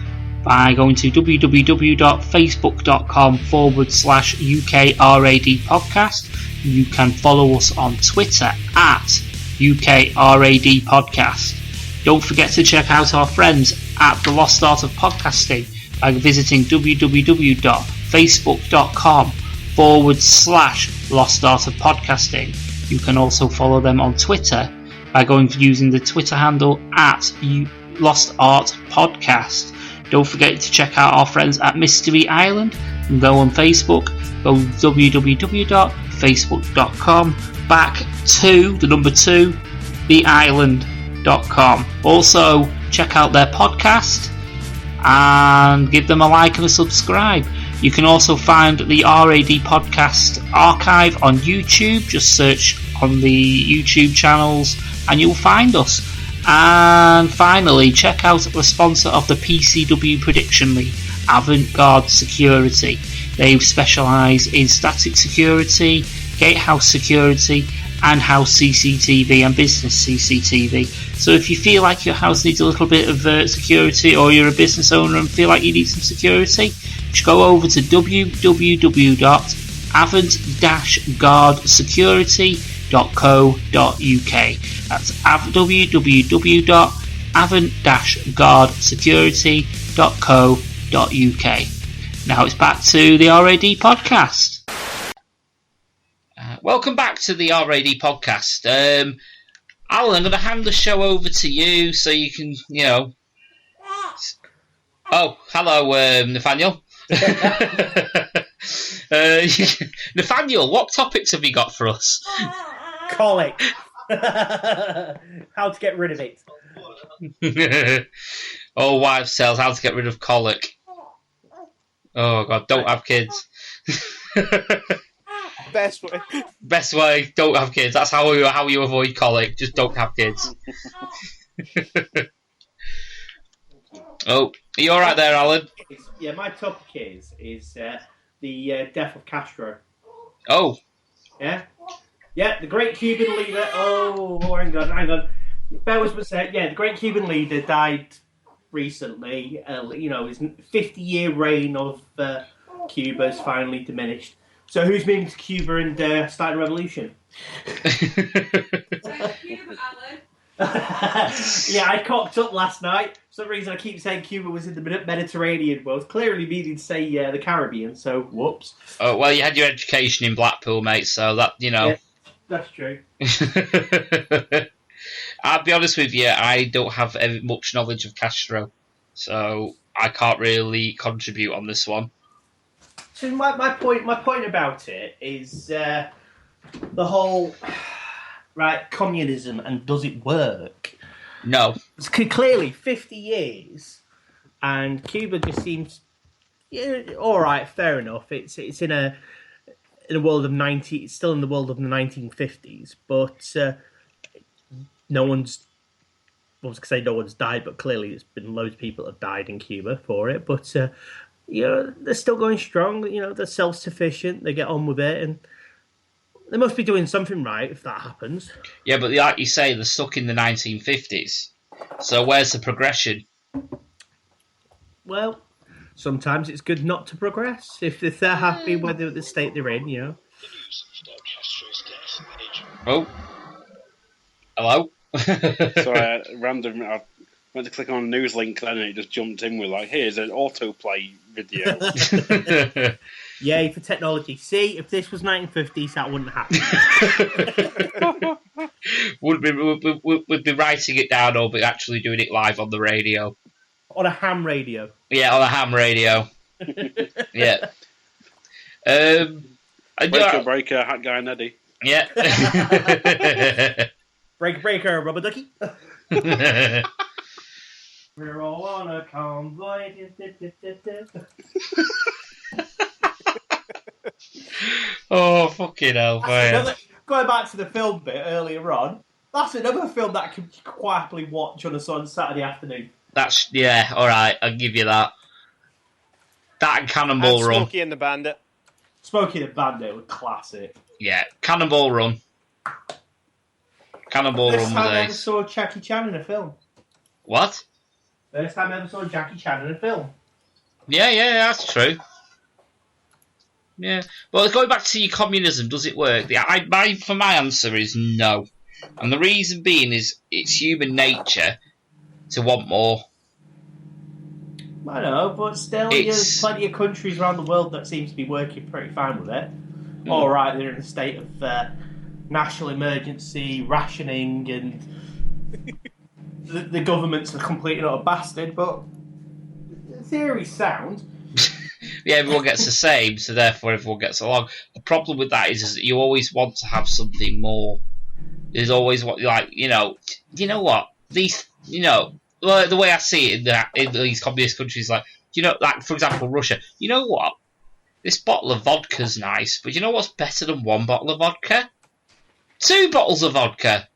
by going to www.facebook.com/UKRAD podcast. You can follow us on Twitter at UKRAD podcast. Don't forget to check out our friends at the Lost Art of Podcasting by visiting www.facebook.com/Lost Art of Podcasting. You can also follow them on Twitter by using the Twitter handle at Lost Art Podcast. Don't forget to check out our friends at Mystery Island and go on Facebook. Go www.facebook.com/2theisland.com. Also check out their podcast and give them a like and a subscribe. You can also find the RAD podcast archive on YouTube. Just search on the YouTube channels and you'll find us. And finally, check out the sponsor of the PCW Prediction League, Avant-Garde Security. They specialise in static security, gatehouse security, and house CCTV and business CCTV. So if you feel like your house needs a little bit of security, or you're a business owner and feel like you need some security, just go over to www.avant-gardesecurity.co.uk. That's www.avant-gardesecurity.co.uk. Now it's back to the RAD podcast. Welcome back to the RAD podcast. Alan, I'm going to hand the show over to you so you can, Oh, hello, Nathaniel. Nathaniel, what topics have you got for us? Colic. How to get rid of it. Oh, wives' tales, how to get rid of colic. Oh, God, don't have kids. Best way. Best way, don't have kids. That's how you avoid colic. Just don't have kids. Oh, are you all right there, Alan? Yeah, my topic is the death of Castro. Oh. Yeah? Yeah, the great Cuban leader. Oh, hang on. Bear with me a sec. Yeah, the great Cuban leader died recently. His 50-year reign of Cuba has finally diminished. So who's moving to Cuba and starting a revolution? Cuba, Alan. Yeah, I cocked up last night. For some reason I keep saying Cuba was in the Mediterranean world. Clearly meaning to say the Caribbean, so whoops. Oh, well, you had your education in Blackpool, mate, so that, Yeah, that's true. I'll be honest with you, I don't have much knowledge of Castro, so I can't really contribute on this one. So my point about it is the whole communism, and does it work? No. It's clearly 50 years, and Cuba just seems all right, fair enough. It's in a world of it's still in the world of the 1950s, but no one's. I was going to say no one's died, but clearly there's been loads of people that have died in Cuba for it. But they're still going strong. They're self-sufficient. They get on with it, and they must be doing something right if that happens. Yeah, but like you say, they're stuck in the 1950s. So where's the progression? Well, sometimes it's good not to progress if they're happy with the state they're in, you know. Oh. Hello? Sorry, random. I went to click on a news link then and it just jumped in with like, here's an autoplay video. Yay for technology. See, if this was 1950s, that wouldn't happen. We'd be writing it down or be actually doing it live on the radio. On a ham radio. Yeah, on a ham radio. Yeah. Breaker, Hat Guy and Eddie. Yeah. Breaker, Rubber Ducky. We're all on a convoy. Oh, fucking hell, man. Going back to the film bit earlier on, that's another film that I can quietly watch on a Saturday afternoon. Yeah, alright, I'll give you that. That and Cannonball Run. Smokey and the Bandit. Smokey and the Bandit was classic. Yeah, Cannonball Run. Cannonball Run was First time I ever saw Jackie Chan in a film. What? First time I ever saw Jackie Chan in a film. Yeah, that's true. Yeah. Well, going back to your communism, does it work? My answer is no. And the reason being is it's human nature to want more. I know, but still, there's plenty of countries around the world that seem to be working pretty fine with it. All right, they're in a state of national emergency, rationing, and the government's a complete and utter bastard, but the theory's sound. Yeah, everyone gets the same, so therefore everyone gets along. The problem with that is that you always want to have something more. There's always what, like, you know what? These, the way I see it in these communist countries, like, like, for example, Russia, you know what? This bottle of vodka's nice, but you know what's better than one bottle of vodka? 2 bottles of vodka.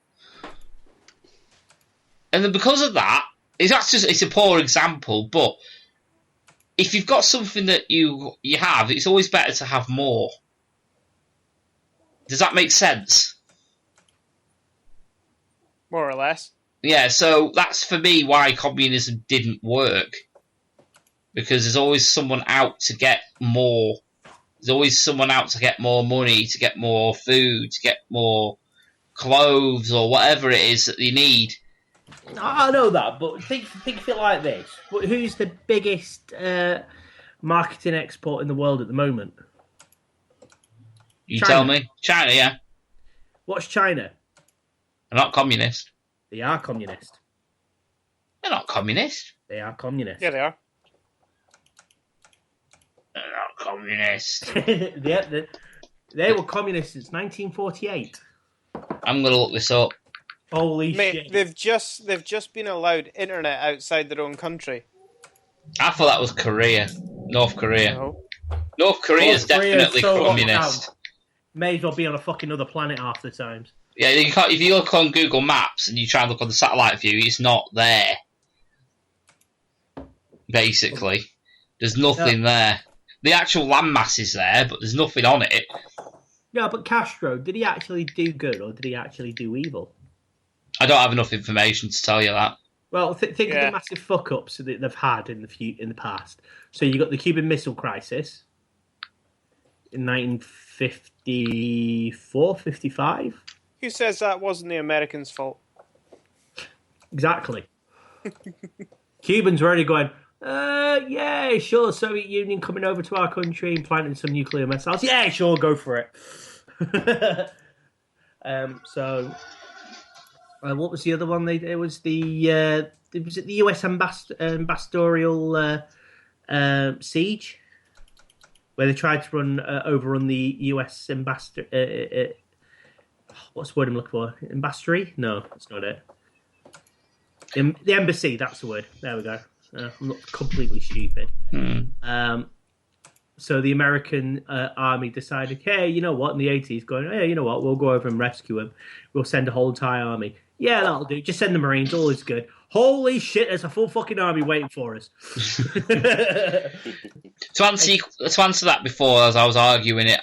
And then because of that, it's a poor example, but if you've got something that you have, it's always better to have more. Does that make sense? More or less. Yeah, so that's for me why communism didn't work. Because there's always someone out to get more. There's always someone out to get more money, to get more food, to get more clothes or whatever it is that you need. I know that, but think of it like this. But who's the biggest marketing export in the world at the moment? You tell me. China, yeah. What's China? They're not communist. They are communist. They're not communist. They are communist. Yeah, they are. They're not communist. They were communist since 1948. I'm going to look this up. Holy shit. They've just been allowed internet outside their own country. I thought that was Korea. North Korea. No. North Korea is definitely communist. May as well be on a fucking other planet half the times. Yeah, if you look on Google Maps and you try and look on the satellite view, it's not there. Basically. There's nothing there. The actual landmass is there, but there's nothing on it. Yeah, but Castro, did he actually do good or did he actually do evil? I don't have enough information to tell you that. Well, think of the massive fuck-ups that they've had in the past. So you got the Cuban Missile Crisis in 1954, 55. Who says that wasn't the Americans' fault? Exactly. Cubans were only going, yeah, sure, Soviet Union coming over to our country and planting some nuclear missiles. Yeah, sure, go for it. What was the other one? It was the US ambassadorial siege, where they tried to overrun the US ambassador. What's the word I'm looking for? Ambassador? No, that's not it. The embassy. That's the word. There we go. I'm not completely stupid. So the American army decided, hey, you know what? In the 80s, going, hey, you know what? We'll go over and rescue him. We'll send a whole entire army. Yeah, that'll do. Just send the Marines. All is good. Holy shit, there's a full fucking army waiting for us. To answer that before, as I was arguing it,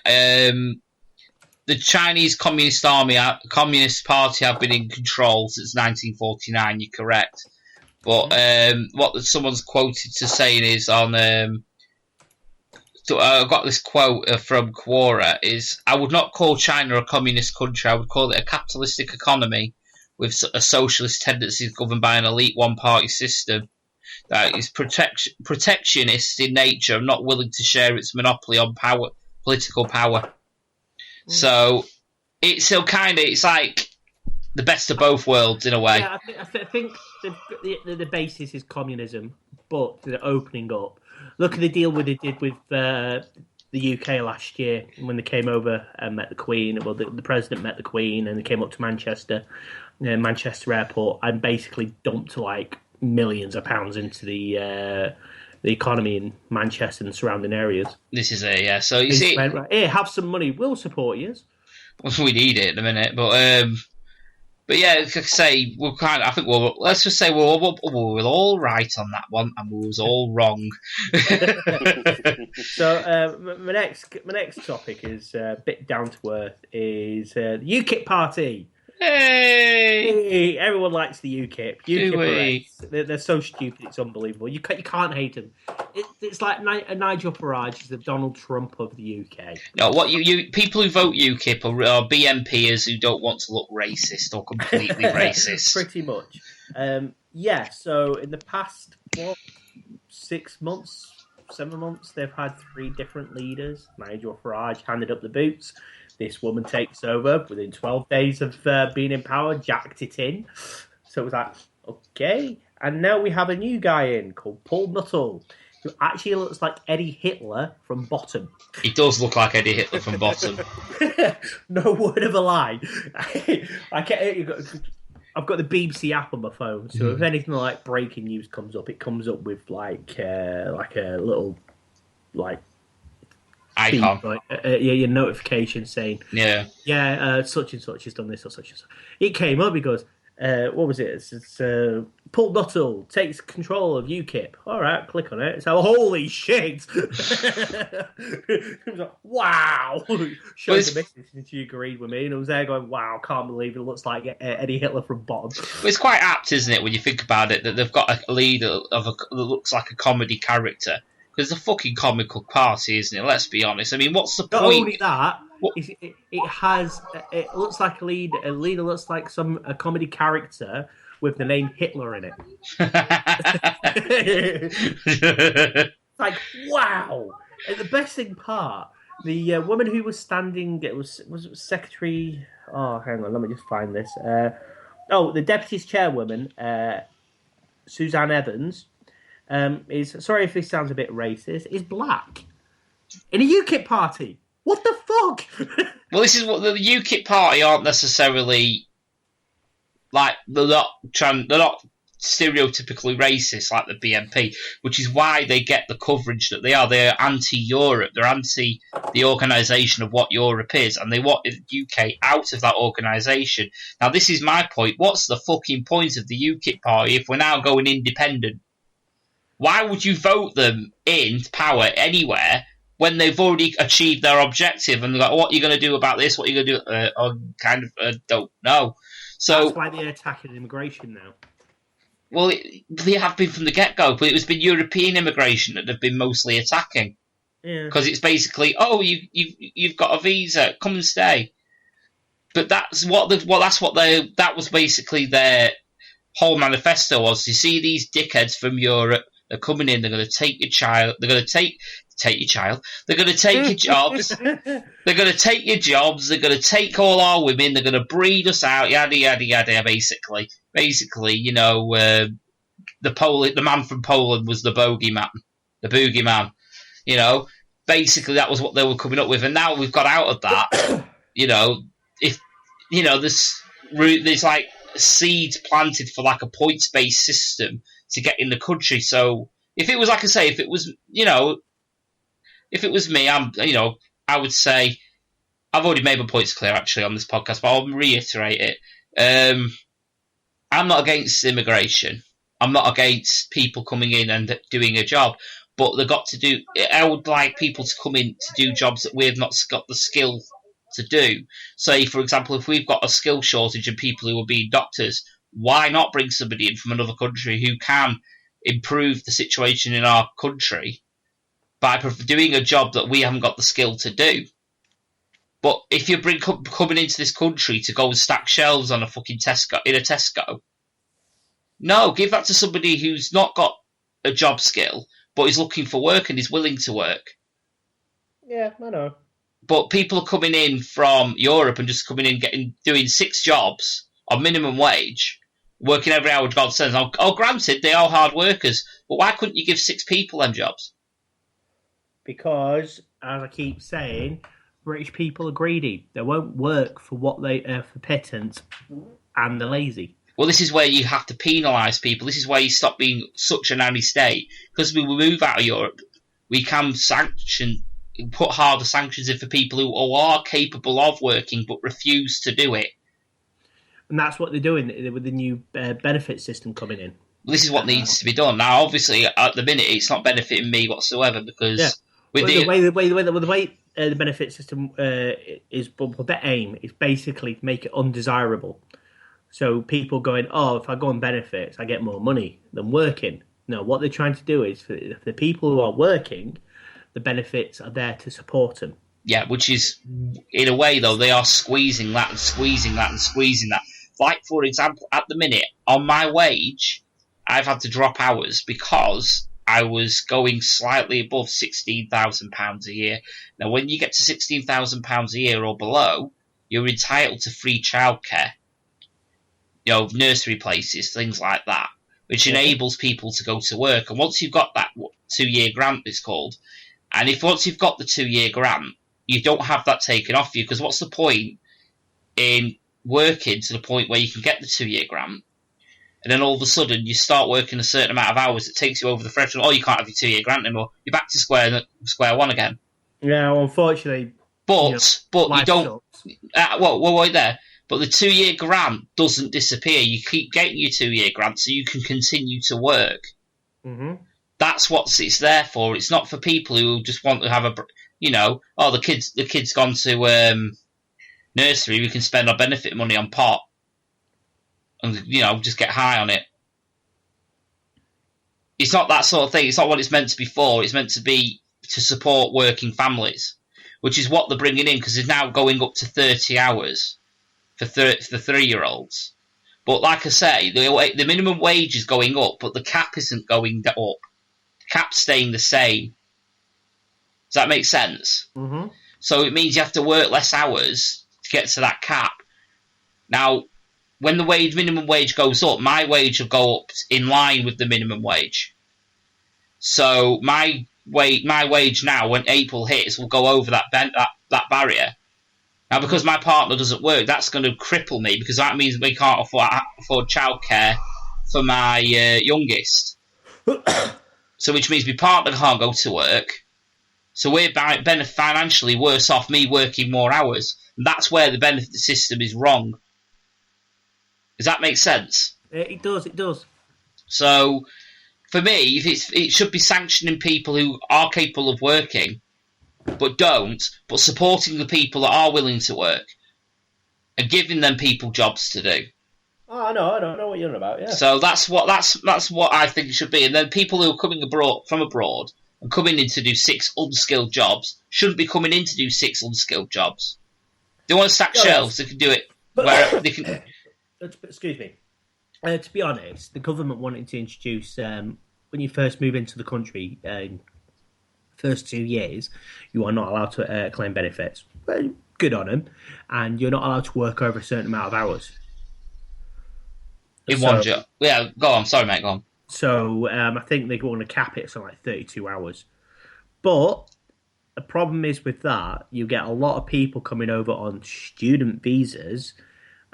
the Chinese Communist Party have been in control since 1949, you're correct. But what someone's quoted to saying is on. So I got this quote from Quora is, I would not call China a communist country, I would call it a capitalistic economy with a socialist tendencies governed by an elite one-party system that is protectionist in nature and not willing to share its monopoly on political power. So it's still it's like the best of both worlds in a way. Yeah, I think the basis is communism, but they're opening up. Look at the deal they did with the UK last year when they came over and met the Queen. Well, the President met the Queen and they came up to Manchester Airport, and basically dumped like millions of pounds into the economy in Manchester and surrounding areas. This is it, yeah. So you see, right, here, have some money. We'll support you. We need it in a minute, but yeah, like I say, I think let's just say we're all right on that one, and we was all wrong. So my next topic is a bit down to earth. Is the UKIP party? Hey! Everyone likes the UKIP. UKIP they're so stupid, it's unbelievable. You can't hate them. It's like Nigel Farage is the Donald Trump of the UK. No, what you people who vote UKIP are BNPers who don't want to look racist or completely racist. Pretty much. Yeah. So in the past 6 months, 7 months, they've had 3 different leaders. Nigel Farage handed up the boots. This woman takes over within 12 days of being in power, jacked it in. So it was like, okay. And now we have a new guy in called Paul Nuttall, who actually looks like Eddie Hitler from Bottom. He does look like Eddie Hitler from Bottom. No word of a lie. I've got the BBC app on my phone, so if anything like breaking news comes up, it comes up with like a little icon. Your notification saying, such and such has done this or such and such. It came up, he goes, what was it? It's Paul Nuttall takes control of UKIP. All right, click on it. So, holy shit! Like, wow! Showed the message and she agreed with me, and I was there going, wow, can't believe it looks like Eddie Hitler from Bottom. Well, it's quite apt, isn't it, when you think about it, that they've got a leader that looks like a comedy character. Because it's a fucking comical party, isn't it? Let's be honest. I mean, what's the point? Not only that, it looks like a leader looks like a comedy character with the name Hitler in it. Like, wow. And the best thing part, the woman who was standing, was it Secretary... Oh, hang on, let me just find this. The Deputy Chairwoman, Suzanne Evans... is, sorry if this sounds a bit racist, is black in a UKIP party. What the fuck? Well, this is what the UKIP party aren't necessarily like they're not stereotypically racist like the BNP, which is why they get the coverage that they are. They're anti-Europe. They're anti the organisation of what Europe is, and they want the UK out of that organisation. Now, this is my point. What's the fucking point of the UKIP party if we're now going independent? Why would you vote them in power anywhere when they've already achieved their objective? And they're like, what are you going to do about this? What are you going to do? Don't know. So that's why they're attacking immigration now. Well, they have been from the get-go, but it's been European immigration that they've been mostly attacking. Yeah. Because it's basically, you've got a visa, come and stay. But that was basically their whole manifesto was. You see these dickheads from Europe. They're coming in. They're going to take your child. They're going to take your child. They're going to take your jobs. They're going to take your jobs. They're going to take all our women. They're going to breed us out. Yada yada yada. Basically, the man from Poland was the boogeyman, the boogeyman. Basically that was what they were coming up with, and now we've got out of that. There's like seeds planted for like a points-based system to get in the country. So if it was, like I say, if it was me, I would say, I've already made my points clear actually on this podcast, but I'll reiterate it. I'm not against immigration. I'm not against people coming in and doing a job, but they've got to do. I would like people to come in to do jobs that we've not got the skill to do. Say, for example, if we've got a skill shortage of people who are being doctors, why not bring somebody in from another country who can improve the situation in our country by doing a job that we haven't got the skill to do? But if you're coming into this country to go and stack shelves on a fucking Tesco, no, give that to somebody who's not got a job skill, but is looking for work and is willing to work. Yeah, I know. But people are coming in from Europe and just coming in, doing 6 jobs on minimum wage, working every hour God sends. Oh, granted, they are hard workers, but why couldn't you give 6 people them jobs? Because, as I keep saying, British people are greedy. They won't work for what they for pittance, and they're lazy. Well, this is where you have to penalise people. This is why you stop being such a nanny state. Because we will move out of Europe, we can put harder sanctions in for people who are capable of working but refuse to do it. And that's what they're doing with the new benefit system coming in. Well, this is what needs to be done. Now, obviously, at the minute, it's not benefiting me whatsoever because the way the benefit system is the aim is basically to make it undesirable. So people going, oh, if I go on benefits, I get more money than working. No, what they're trying to do is for the people who are working, the benefits are there to support them. Yeah, which is, in a way, though, they are squeezing that and squeezing that and squeezing that. Like, for example, at the minute, on my wage, I've had to drop hours because I was going slightly above £16,000 a year. Now, when you get to £16,000 a year or below, you're entitled to free childcare. Nursery places, things like that, which enables people to go to work. And once you've got that 2-year grant, it's called, and once you've got the 2-year grant, you don't have that taken off you, because what's the point in working to the point where you can get the 2-year grant, and then all of a sudden you start working a certain amount of hours that takes you over the threshold, you can't have your 2-year grant anymore. You're back to square one again. Yeah, well, unfortunately. But you don't. Wait there. But the 2-year grant doesn't disappear. You keep getting your 2-year grant so you can continue to work. Mm-hmm. That's what it's there for. It's not for people who just want to have the kid's gone to nursery, we can spend our benefit money on pot and just get high on it. It's not that sort of thing. It's not what it's meant to be for. It's meant to be to support working families, which is what they're bringing in, because it's now going up to 30 hours for 3-year-olds. But like I say, the minimum wage is going up, but the cap isn't going up. The cap's staying the same. Does that make sense? Mm-hmm. So it means you have to work less hours to get to that cap. Now, when the minimum wage goes up, my wage will go up in line with the minimum wage. So my wage now, when April hits, will go over that barrier. Now, because my partner doesn't work, that's going to cripple me, because that means we can't afford childcare for my youngest. So which means my partner can't go to work. So we're financially worse off me working more hours. And that's where the benefit system is wrong. Does that make sense? It does. So, for me, it should be sanctioning people who are capable of working, but don't, but supporting the people that are willing to work, and giving them people jobs to do. Oh, I know what you're on about, yeah. So that's what I think it should be. And then people who are coming from abroad and coming in to do 6 unskilled jobs shouldn't be coming in to do 6 unskilled jobs. They want to stack shelves, they can do it wherever they can. Excuse me. To be honest, the government wanted to introduce, when you first move into the country, first 2 years, you are not allowed to claim benefits. Well, good on them. And you're not allowed to work over a certain amount of hours. In one job. Yeah, go on. Sorry, mate, go on. So I think they want to cap it to like 32 hours. But the problem is with that, you get a lot of people coming over on student visas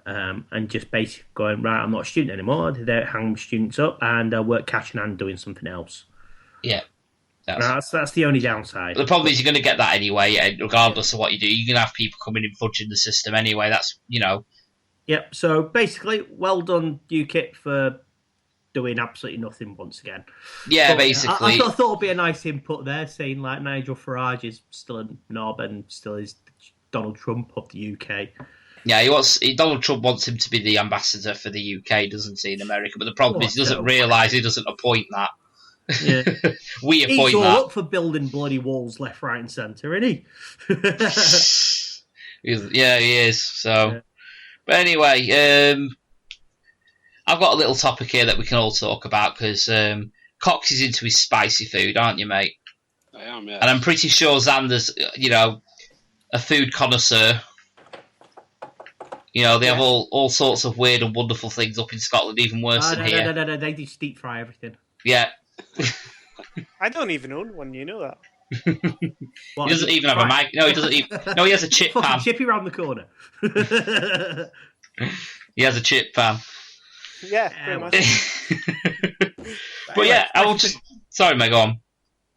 and just basically going, right, I'm not a student anymore. They hang students up and they'll work cash in hand doing something else. Yeah. That's the only downside. The problem is you're going to get that anyway, regardless of what you do. You're going to have people coming in fudging the system anyway. That's, Yep, so basically, well done, UKIP, for doing absolutely nothing once again. Yeah, but basically. I thought it would be a nice input there, saying like Nigel Farage is still a knob and still is Donald Trump of the UK. Yeah, Donald Trump wants him to be the ambassador for the UK, doesn't he, in America? But the problem is he doesn't realise he doesn't appoint that. Yeah. We appoint He's all that. up for building bloody walls left, right, and centre, isn't he? Yeah, he is. So, but anyway, I've got a little topic here that we can all talk about because Cox is into his spicy food, aren't you, mate? I am, yeah. And I'm pretty sure Xander's, a food connoisseur. They have all sorts of weird and wonderful things up in Scotland, even worse than here. No, they do deep fry everything. Yeah. I don't even own one, you know that. He doesn't even have a mic. No, he doesn't even. No, he has a chip pan. Chippy round the corner. He has a chip pan. Yeah, pretty much. But yeah, I will just. Sorry, Meg, go on.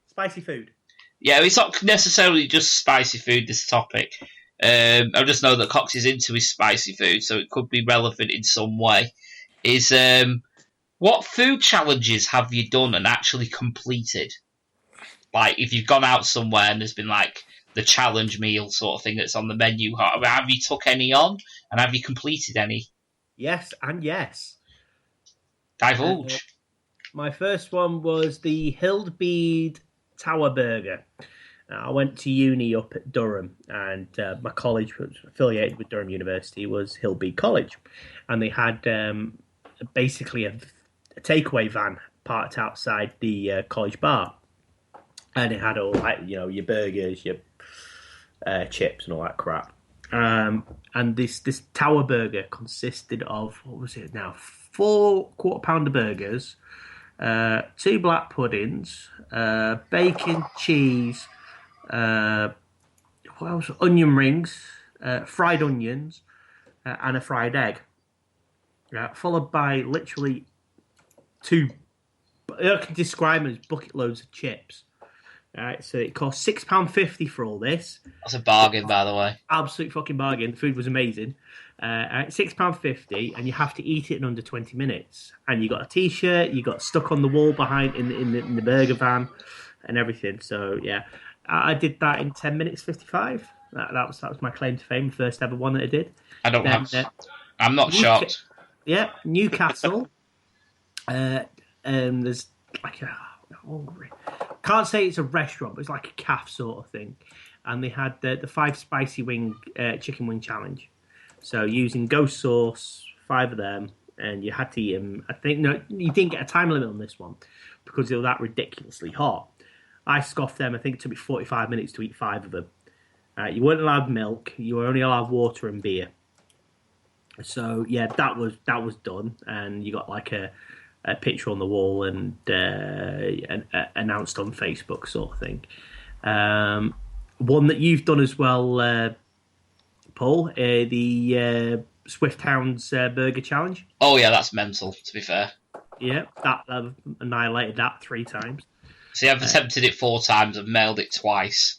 Spicy food. Yeah, it's not necessarily just spicy food, this topic. I just know that Cox is into his spicy food, so it could be relevant in some way. What food challenges have you done and actually completed? Like, if you've gone out somewhere and there's been, like, the challenge meal sort of thing that's on the menu, have you took any on? And have you completed any? Yes, and yes. Divulge. My first one was the Hildbeed Tower Burger. I went to uni up at Durham, and my college was affiliated with Durham University was Hildbeed College. And they had basically a takeaway van parked outside the college bar. And it had all, like, your burgers, your chips and all that crap. And this Tower Burger consisted of, what was it now, 4 quarter-pounder burgers, 2 black puddings, bacon, cheese, what else? Onion rings, fried onions, and a fried egg. Followed by literally 2, I can describe them as bucket loads of chips. So it cost £6.50 for all this. That's a bargain, by the way. Absolute fucking bargain. The food was amazing. £6.50, and you have to eat it in under 20 minutes. And you got a T-shirt, you got stuck on the wall behind in the burger van, and everything. So yeah, I did that in 10 minutes 55. That was my claim to fame, the first ever one that I did. I'm not shocked. Yeah, Newcastle. There's like I'm hungry. Can't say it's a restaurant, but it's like a cafe sort of thing. And they had the 5 spicy chicken wing challenge. So using ghost sauce, 5 of them, and you had to eat them. I think you didn't get a time limit on this one because they were that ridiculously hot. I scoffed them. I think it took me 45 minutes to eat 5 of them. You weren't allowed milk. You were only allowed water and beer. So yeah, that was done, and you got like a picture on the wall and announced on Facebook sort of thing. One that you've done as well, Paul, the Swift Hounds Burger Challenge. Oh yeah, that's mental, to be fair. Yeah, I've annihilated that 3 times. See, I've attempted it 4 times, I've mailed it twice.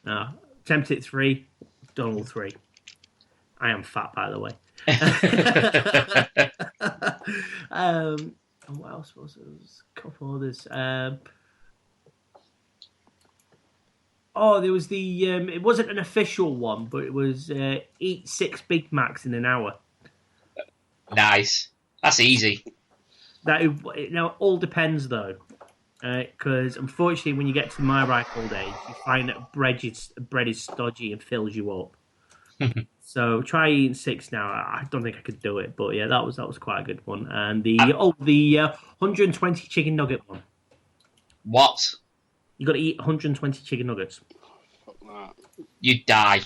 Attempted it 3, done all 3. I am fat, by the way. What else was it? There was a couple others. There was the. It wasn't an official one, but it was eat 6 Big Macs in an hour. Nice. That's easy. Now, it all depends, though. Because, unfortunately, when you get to my ripe old age, you find that bread is stodgy and fills you up. So try eating 6 now. I don't think I could do it, but yeah, that was quite a good one. And the 120 chicken nugget one. What? You got to eat 120 chicken nuggets. You die.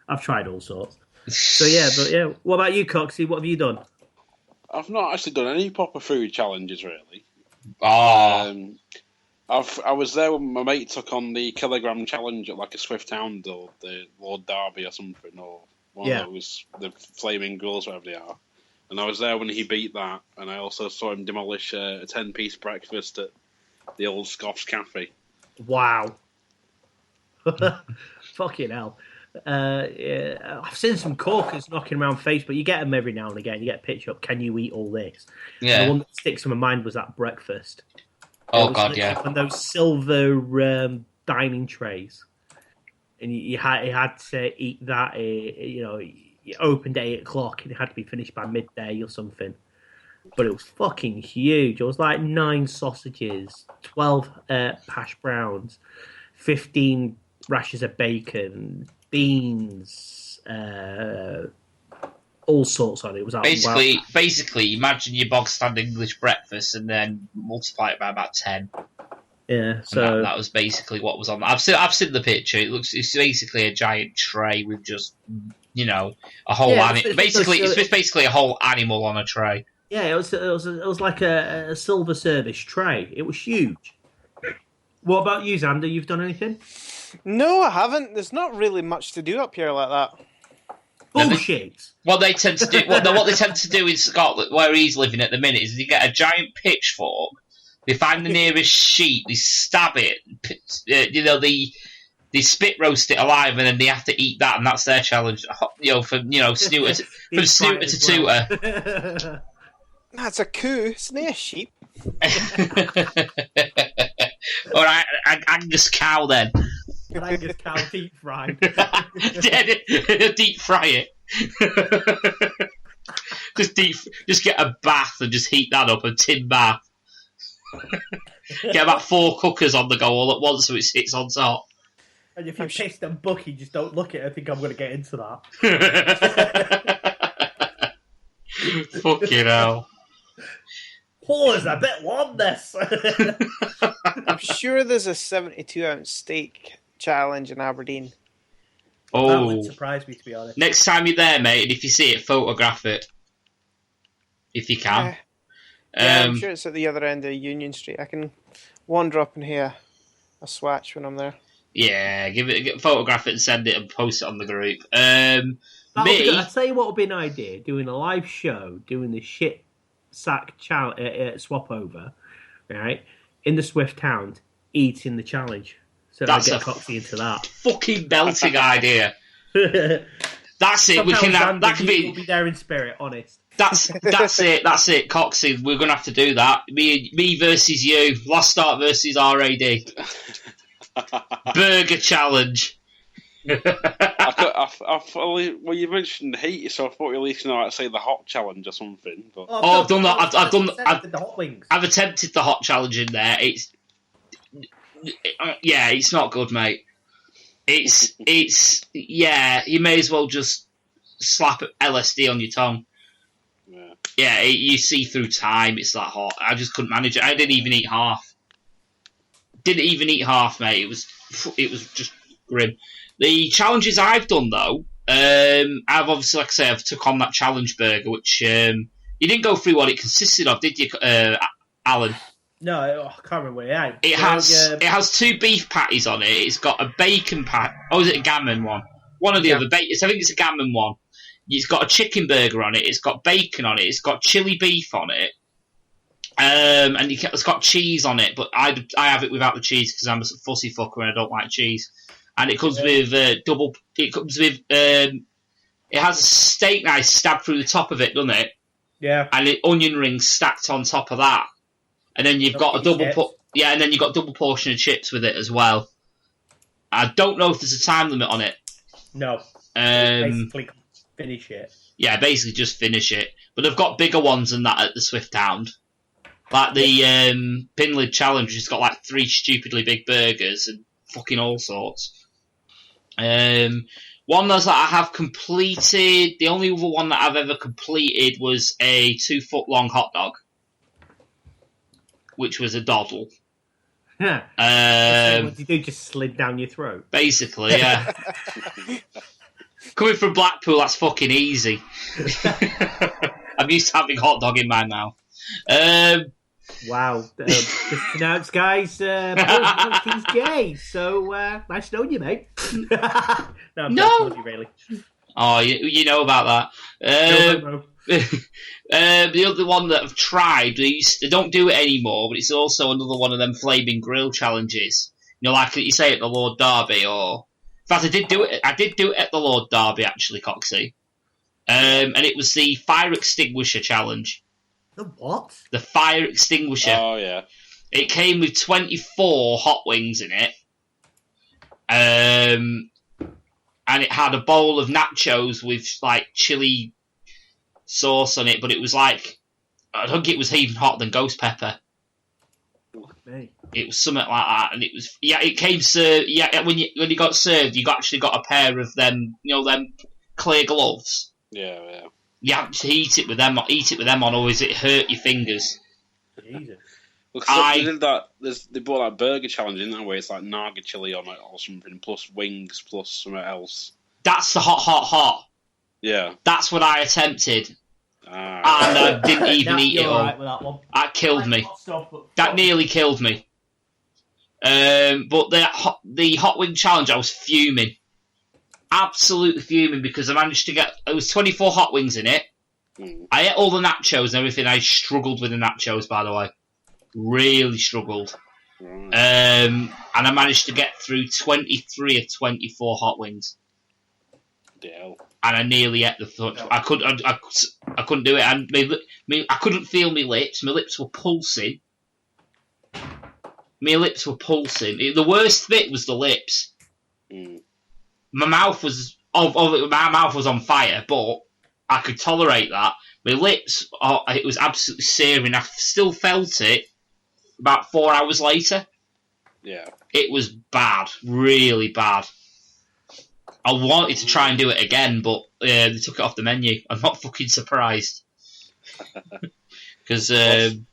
I've tried all sorts. So yeah. What about you, Coxy? What have you done? I've not actually done any proper food challenges really. Oh. I was there when my mate took on the kilogram challenge at like a Swift Hound or the Lord Derby or something, or one of those, the Flaming Grills, whatever they are. And I was there when he beat that, and I also saw him demolish a 10-piece breakfast at the old Scoffs Cafe. Wow. Fucking hell. Yeah, I've seen some corkers knocking around Facebook. You get them every now and again. You get a picture up, can you eat all this? Yeah. And the one that sticks in my mind was that breakfast. Oh, God, yeah. And those silver dining trays. and you had to eat that. You opened at 8 o'clock, and it had to be finished by midday or something. But it was fucking huge. It was like 9 sausages, 12 hash browns, 15 rashers of bacon, beans, all sorts on it. It was basically, imagine your bog standard English breakfast and then multiply it by about 10. Yeah, so that was basically what was on. I've seen the picture. It's basically a giant tray with just a whole it's basically a whole animal on a tray. Yeah, it was like a silver service tray. It was huge. What about you, Xander? You've done anything? No, I haven't. There's not really much to do up here like that. Bullshit. What they tend to do, what they tend to do in Scotland, where he's living at the minute, is they get a giant pitchfork. They find the nearest sheep. They stab it. They spit roast it alive, and then they have to eat that, and that's their challenge. From snooter to tutor. That's a coup. It's not a sheep. Or Angus cow then. An Angus cow deep fried. Deep fry it. Just get a bath and just heat that up, a tin bath. Get about 4 cookers on the go all at once so it sits on top. And if you're pissed and Bucky, just don't look at it. I think I'm going to get into that. Fucking hell. Oh, it's a bit warm, this. I'm sure there's a 72-ounce steak challenge in Aberdeen. Oh, that wouldn't surprise me, to be honest. Next time you're there, mate, and if you see it, photograph it. If you can. Yeah, I'm sure it's at the other end of Union Street. I can wander up and hear a swatch when I'm there. Yeah, photograph it and send it and post it on the group. I'll tell you what would be an idea: doing a live show, doing the shit sack swap over, right, in the Swift Hound, eating the challenge. So I get Coxy into that. Fucking belting idea. That's it. We can have that. Could be. We'll be there in spirit. Honest. That's it. That's it, Coxy. We're gonna have to do that. Me versus you. Lost Start versus RAD. Burger challenge. Well, you mentioned heat, so I thought you at least say the hot challenge or something. But... I've done that. I've done the hot wings. I've attempted the hot challenge in there. It's not good, mate. You may as well just slap LSD on your tongue. Yeah, you see through time. It's that hot. I just couldn't manage it. I didn't even eat half. Mate. It was just grim. The challenges I've done though, I've obviously, like I say, I've took on that challenge burger, which you didn't go through what it consisted of, did you, Alan? No, I can't remember what it had. It has 2 beef patties on it. It's got a bacon pat. Oh, is it a gammon one? One of the other. I think it's a gammon one. It's got a chicken burger on it. It's got bacon on it. It's got chili beef on it. And it's got cheese on it, but I have it without the cheese because I'm a fussy fucker and I don't like cheese. And it comes with double. It comes with. It has a steak knife stabbed through the top of it, doesn't it? Yeah. And onion rings stacked on top of that, and then you've got a double. And then you've got double portion of chips with it as well. I don't know if there's a time limit on it. No. Basically, finish it. Yeah, basically just finish it. But they've got bigger ones than that at the Swift Hound. Like the Pin Lid Challenge, which has got like 3 stupidly big burgers and fucking all sorts. One that I have completed, the only other one that I've ever completed was a 2-foot long hot dog, which was a doddle. What did you do? Just slid down your throat? Basically, yeah. Coming from Blackpool, that's fucking easy. I'm used to having hot dog in my mouth. Wow. Just announced, guys, he's gay, so nice knowing you, mate. No, I'm not you, really. Oh, you know about that. No. The other one that I've tried, they don't do it anymore, but it's also another one of them flaming grill challenges. You know, like you say at the Lord Derby, or... In fact, I did do it at the Lord Derby, actually, Coxy. And it was the fire extinguisher challenge. The what? The fire extinguisher. Oh, yeah. It came with 24 hot wings in it. and it had a bowl of nachos with like chili sauce on it, but it was like, I don't think it was even hotter than ghost pepper. Me. It was something like that, and it was it came served. Yeah, when you got served, you actually got a pair of them, them clear gloves. Yeah. You have to eat it with them on, or is it hurt your fingers? Jesus. Well, they did that. They bought that burger challenge in that way. It's like naga chili on it or something, plus wings, plus something else. That's the hot. Yeah. That's what I attempted. And I didn't even eat it all. Right with that one. That killed me. That nearly killed me. But the hot wing challenge, I was fuming. Absolutely fuming, because I managed to get... There was 24 hot wings in it. I ate all the nachos and everything. I struggled with the nachos, by the way. Really struggled. Right. And I managed to get through 23 of 24 hot wings. Deal. And I nearly ate the thought. I couldn't do it. And I couldn't feel my lips. My lips were pulsing. The worst bit was the lips. My mouth was on fire, but I could tolerate that. My lips, it was absolutely searing. I still felt it about 4 hours later. Yeah. It was bad, really bad. I wanted to try and do it again, but they took it off the menu. I'm not fucking surprised. Because, you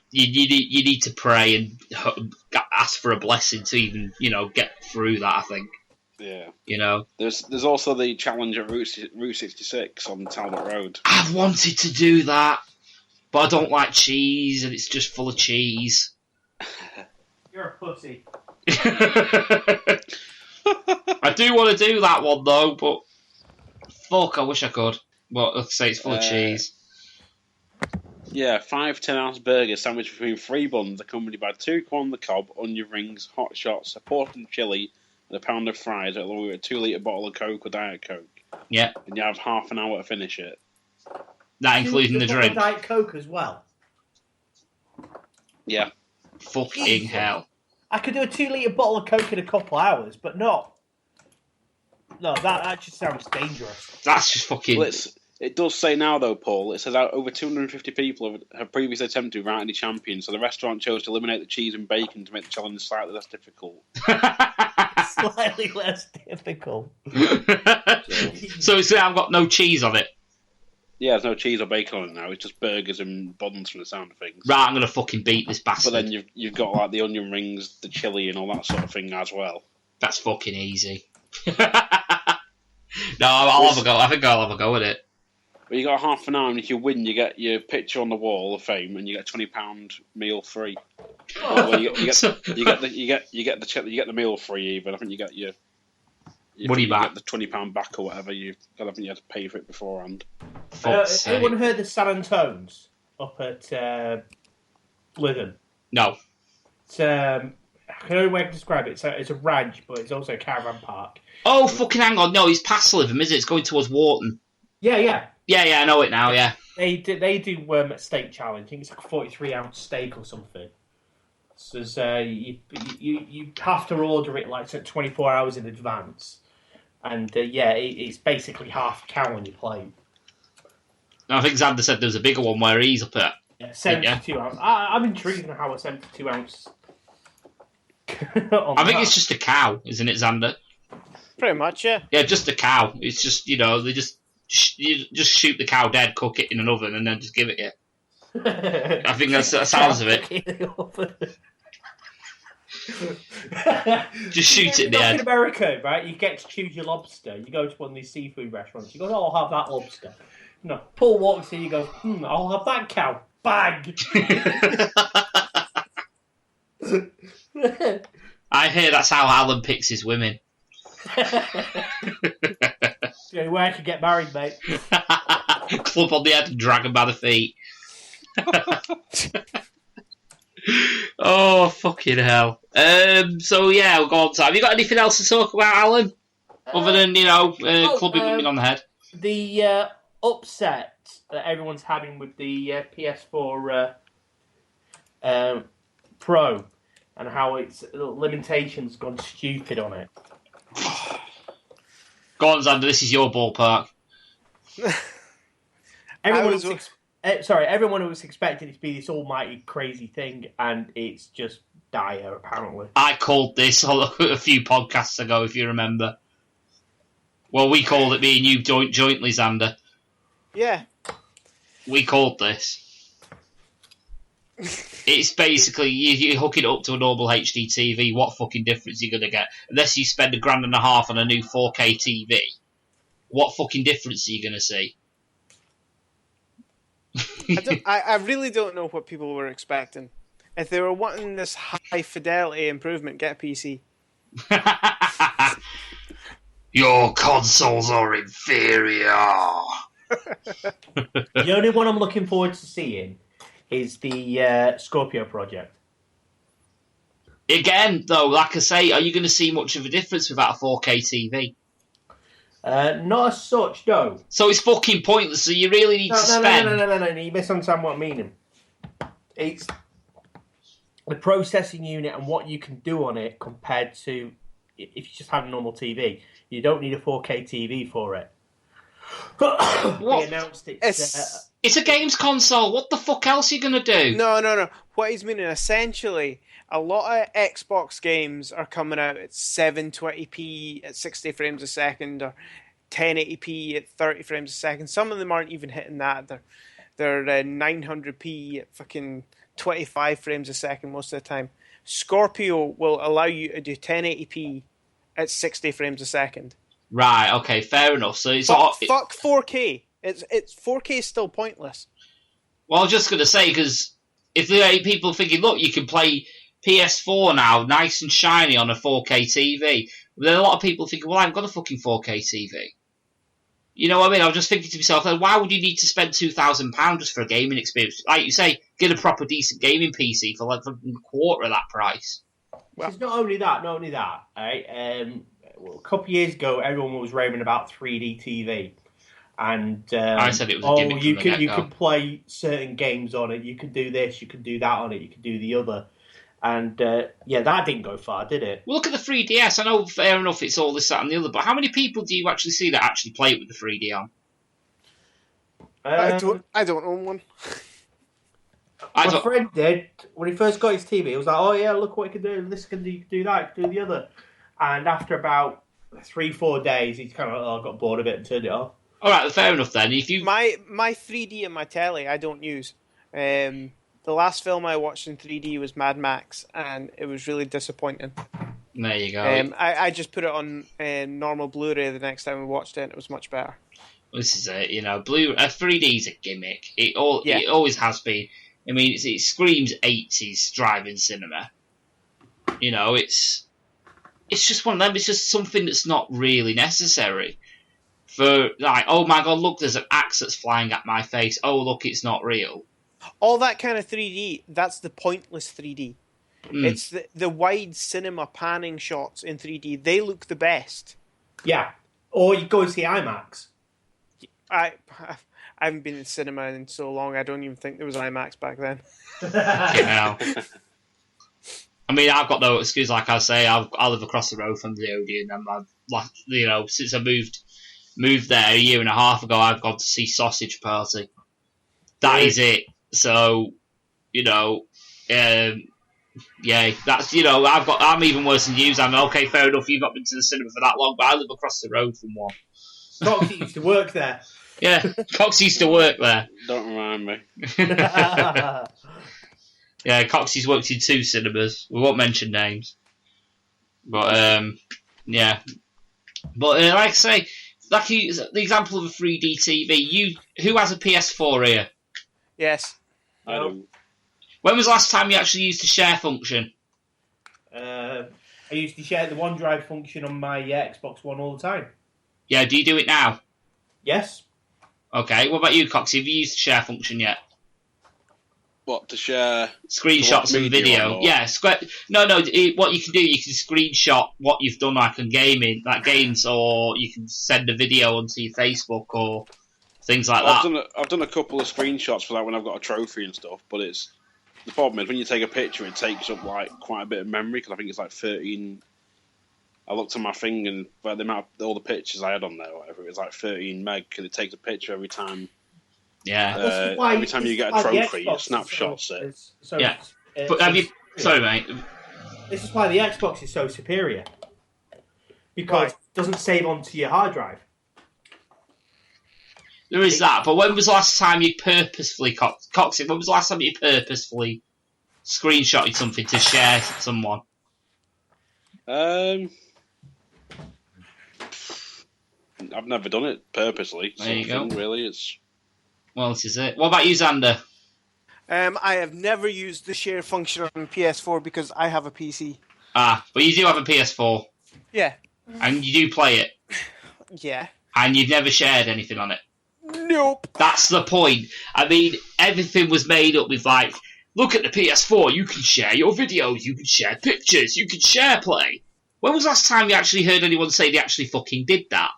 need to pray and ask for a blessing to even, get through that, I think. Yeah. There's also the challenge at Route 66 on Talbot Road. I've wanted to do that, but I don't like cheese, and it's just full of cheese. You're a pussy. I do want to do that one, though, but fuck, I wish I could. But let's say it's full of cheese. Yeah, 5 10-ounce burgers sandwiched between 3 buns, accompanied by 2 corn on the cob, onion rings, hot shots, a portion of chili, and a pound of fries, along with a 2-litre bottle of Coke or Diet Coke. Yeah. And you have half an hour to finish it. That including the drink. Diet Coke as well. Yeah. Fucking hell. I could do a 2-litre bottle of Coke in a couple hours, but not. No, that just sounds dangerous. That's just fucking... Well, it does say now, though, Paul, it says that over 250 people have previously attempted without any champion, so the restaurant chose to eliminate the cheese and bacon to make the challenge slightly less difficult. Slightly less difficult. So I've got no cheese on it? Yeah, there's no cheese or bacon on it now. It's just burgers and buns from the sound of things. Right, I'm going to fucking beat this bastard. But then you've got like the onion rings, the chili and all that sort of thing as well. That's fucking easy. No, I'll have a go. I think I'll have a go at it. But you got half an hour, and if you win, you get your picture on the wall of fame, and you get £20 meal free. Well, you get the meal free even. I think you get your money back. Get the £20 back or whatever. I don't think you had to pay for it beforehand. Anyone heard the San Antones up at Lytham? No. It's I can only way to describe it. It's a ranch, but it's also a caravan park. Oh, fucking hang on. No, it's past Lytham, is it? It's going towards Wharton. Yeah. Yeah, I know it now, yeah. They do steak challenge. I think it's like a 43-ounce steak or something. So you have to order it like 24 hours in advance. And it's basically half a cow on your plate. I think Xander said there was a bigger one where he's up at. Yeah, 72 ounce. I'm intrigued on how a 72 ounce. I think it's just a cow, isn't it, Xander? Pretty much, yeah. Yeah, just a cow. It's just, you just shoot the cow dead, cook it in an oven, and then just give it you. I think that's the sounds of it. Just shoot it in the head. In America, right, you get to choose your lobster. You go to one of these seafood restaurants. You go, oh, I'll have that lobster. No, Paul walks in, you go, I'll have that cow. Bang! I hear that's how Alan picks his women. The only way I can get married, mate. Club on the head and drag him by the feet. Oh, fucking hell. So, yeah, we'll go on to... Have you got anything else to talk about, Alan? Other than, clubbing women on the head? The upset that everyone's having with the PS4 Pro and how its limitations gone stupid on it. Go on, Xander, this is your ballpark. Everyone was expecting it to be this almighty crazy thing, and it's just dire, apparently. I called this a few podcasts ago, if you remember. Well, we called it, me and you jointly, Xander. Yeah. We called this. It's basically, you hook it up to a normal HD TV, what fucking difference are you going to get? Unless you spend $1,500 on a new 4K TV, what fucking difference are you going to see? I really don't know what people were expecting. If they were wanting this high fidelity improvement, get a PC. Your consoles are inferior. The only one I'm looking forward to seeing is the Scorpio project. Again, though, like I say, are you going to see much of a difference without a 4K TV? Not as such, no. So it's fucking pointless, so you really need to spend... No, you misunderstand what I'm meaning. It's the processing unit and what you can do on it compared to if you just have a normal TV. You don't need a 4K TV for it. They announced it's a games console. What the fuck else are you going to do? No. What he's meaning, essentially, a lot of Xbox games are coming out at 720p at 60 frames a second or 1080p at 30 frames a second. Some of them aren't even hitting that. They're 900p at fucking 25 frames a second most of the time. Scorpio will allow you to do 1080p at 60 frames a second. Right, okay, fair enough. So it's fuck 4K. It's 4K is still pointless. Well, I was just going to say, because if there are people thinking, look, you can play PS4 now, nice and shiny on a 4K TV, but then a lot of people thinking, well, I haven't got a fucking 4K TV. You know what I mean? I was just thinking to myself, why would you need to spend £2,000 just for a gaming experience? Like you say, get a proper decent gaming PC for like a quarter of that price. Well, it's not only that, right? A couple of years ago, everyone was raving about 3D TV. And I said it was a gimmick you could play certain games on it. You could do this, you could do that on it, you could do the other. And that didn't go far, did it? Well, look at the 3DS. I know, fair enough, it's all this, that, and the other, but how many people do you actually see that actually play it with the 3D on? I don't own one. My friend did. When he first got his TV, he was like, oh yeah, look what you can do, this can do that, you can do the other. And after about 3-4 days, he's kind of got bored of it and turned it off. All right, fair enough then. If you my 3D and my telly, I don't use. The last film I watched in 3D was Mad Max, and it was really disappointing. There you go. I just put it on normal Blu-ray the next time we watched it, and it was much better. This is it, 3D is a gimmick. It always has been. I mean, it screams 80s drive-in cinema. It's just one of them. It's just something that's not really necessary. For, like, oh my god, look, there's an axe that's flying at my face. Oh, look, it's not real. All that kind of 3D, that's the pointless 3D. It's the wide cinema panning shots in 3D. They look the best. Yeah. Or you go and see IMAX. I haven't been in cinema in so long, I don't even think there was IMAX back then. I mean, I've got no excuse, like I say, I live across the road from the Odeon, and I've, since I moved there a year and a half ago, I've gone to see Sausage Party. That is it. So, that's, I'm even worse than you. I'm okay, fair enough, you've not been to the cinema for that long, but I live across the road from one. Coxy used to work there. Yeah, Coxy used to work there. Don't remind me. Yeah, Coxy's worked in 2 cinemas. We won't mention names. But, yeah. But, like I say, like the example of a 3D TV, who has a PS4 here? Yes. I don't. When was the last time you actually used the share function? I used to share the OneDrive function on my Xbox One all the time. Yeah, do you do it now? Yes. Okay, what about you, Coxy? Have you used the share function yet? What, to share? Screenshots and video. Yeah, what you can do, you can screenshot what you've done, like on games, or you can send a video onto your Facebook or things like that. I've done a couple of screenshots for that when I've got a trophy and stuff, but it's The problem is when you take a picture, it takes up like quite a bit of memory because I think it's like 13. I looked at my thing and by the amount of all the pictures I had on there, or whatever, it was like 13 meg because it takes a picture every time. Yeah. Every time you get a trophy, it snapshots it. Yeah. But have you? Sorry, mate. This is why the Xbox is so superior because it doesn't save onto your hard drive. There is that, but when was the last time you purposefully, Coxy, when was the last time you purposefully screenshotted something to share to someone? I've never done it purposely. There you go. Really, it's... Well, this is it. What about you, Xander? I have never used the share function on PS4 because I have a PC. Ah, but you do have a PS4. Yeah. And you do play it. Yeah. And you've never shared anything on it. Nope. That's the point. I mean, everything was made up with like, look at the PS4, you can share your videos, you can share pictures, you can share play. When was the last time you actually heard anyone say they actually fucking did that?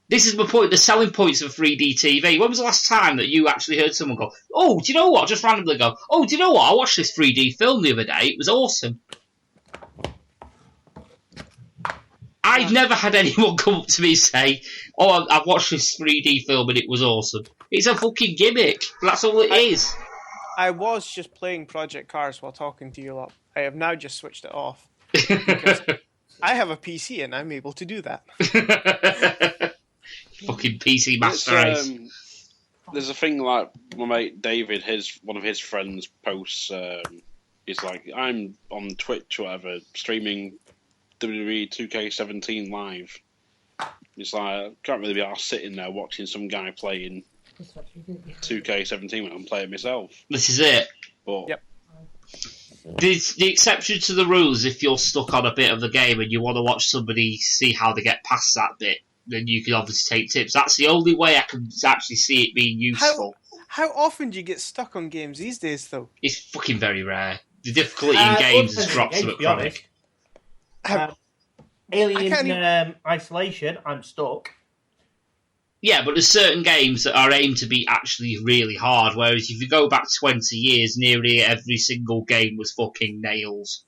This is my point, the selling points of 3D TV. When was the last time that you actually heard someone go, oh, do you know what? Just randomly go, oh, do you know what? I watched this 3D film the other day. It was awesome. I've never had anyone come up to me and say, oh, I've watched this 3D film and it was awesome. It's a fucking gimmick. That's all it is. I was just playing Project Cars while talking to you lot. I have now just switched it off. Because I have a PC and I'm able to do that. Fucking PC master race. There's a thing like my mate David, one of his friends posts, he's like, I'm on Twitch or whatever, streaming WWE 2K17 live. It's like, I can't really be arsed sitting there watching some guy playing 2K17 when I'm playing myself. This is it. But yep. The exception to the rules, if you're stuck on a bit of the game and you want to watch somebody see how they get past that bit, then you can obviously take tips. That's the only way I can actually see it being useful. How often do you get stuck on games these days, though? It's fucking very rare. The difficulty in games has dropped to be honest. Alien Isolation, I'm stuck. Yeah, but there's certain games that are aimed to be actually really hard, whereas if you go back 20 years, nearly every single game was fucking nails.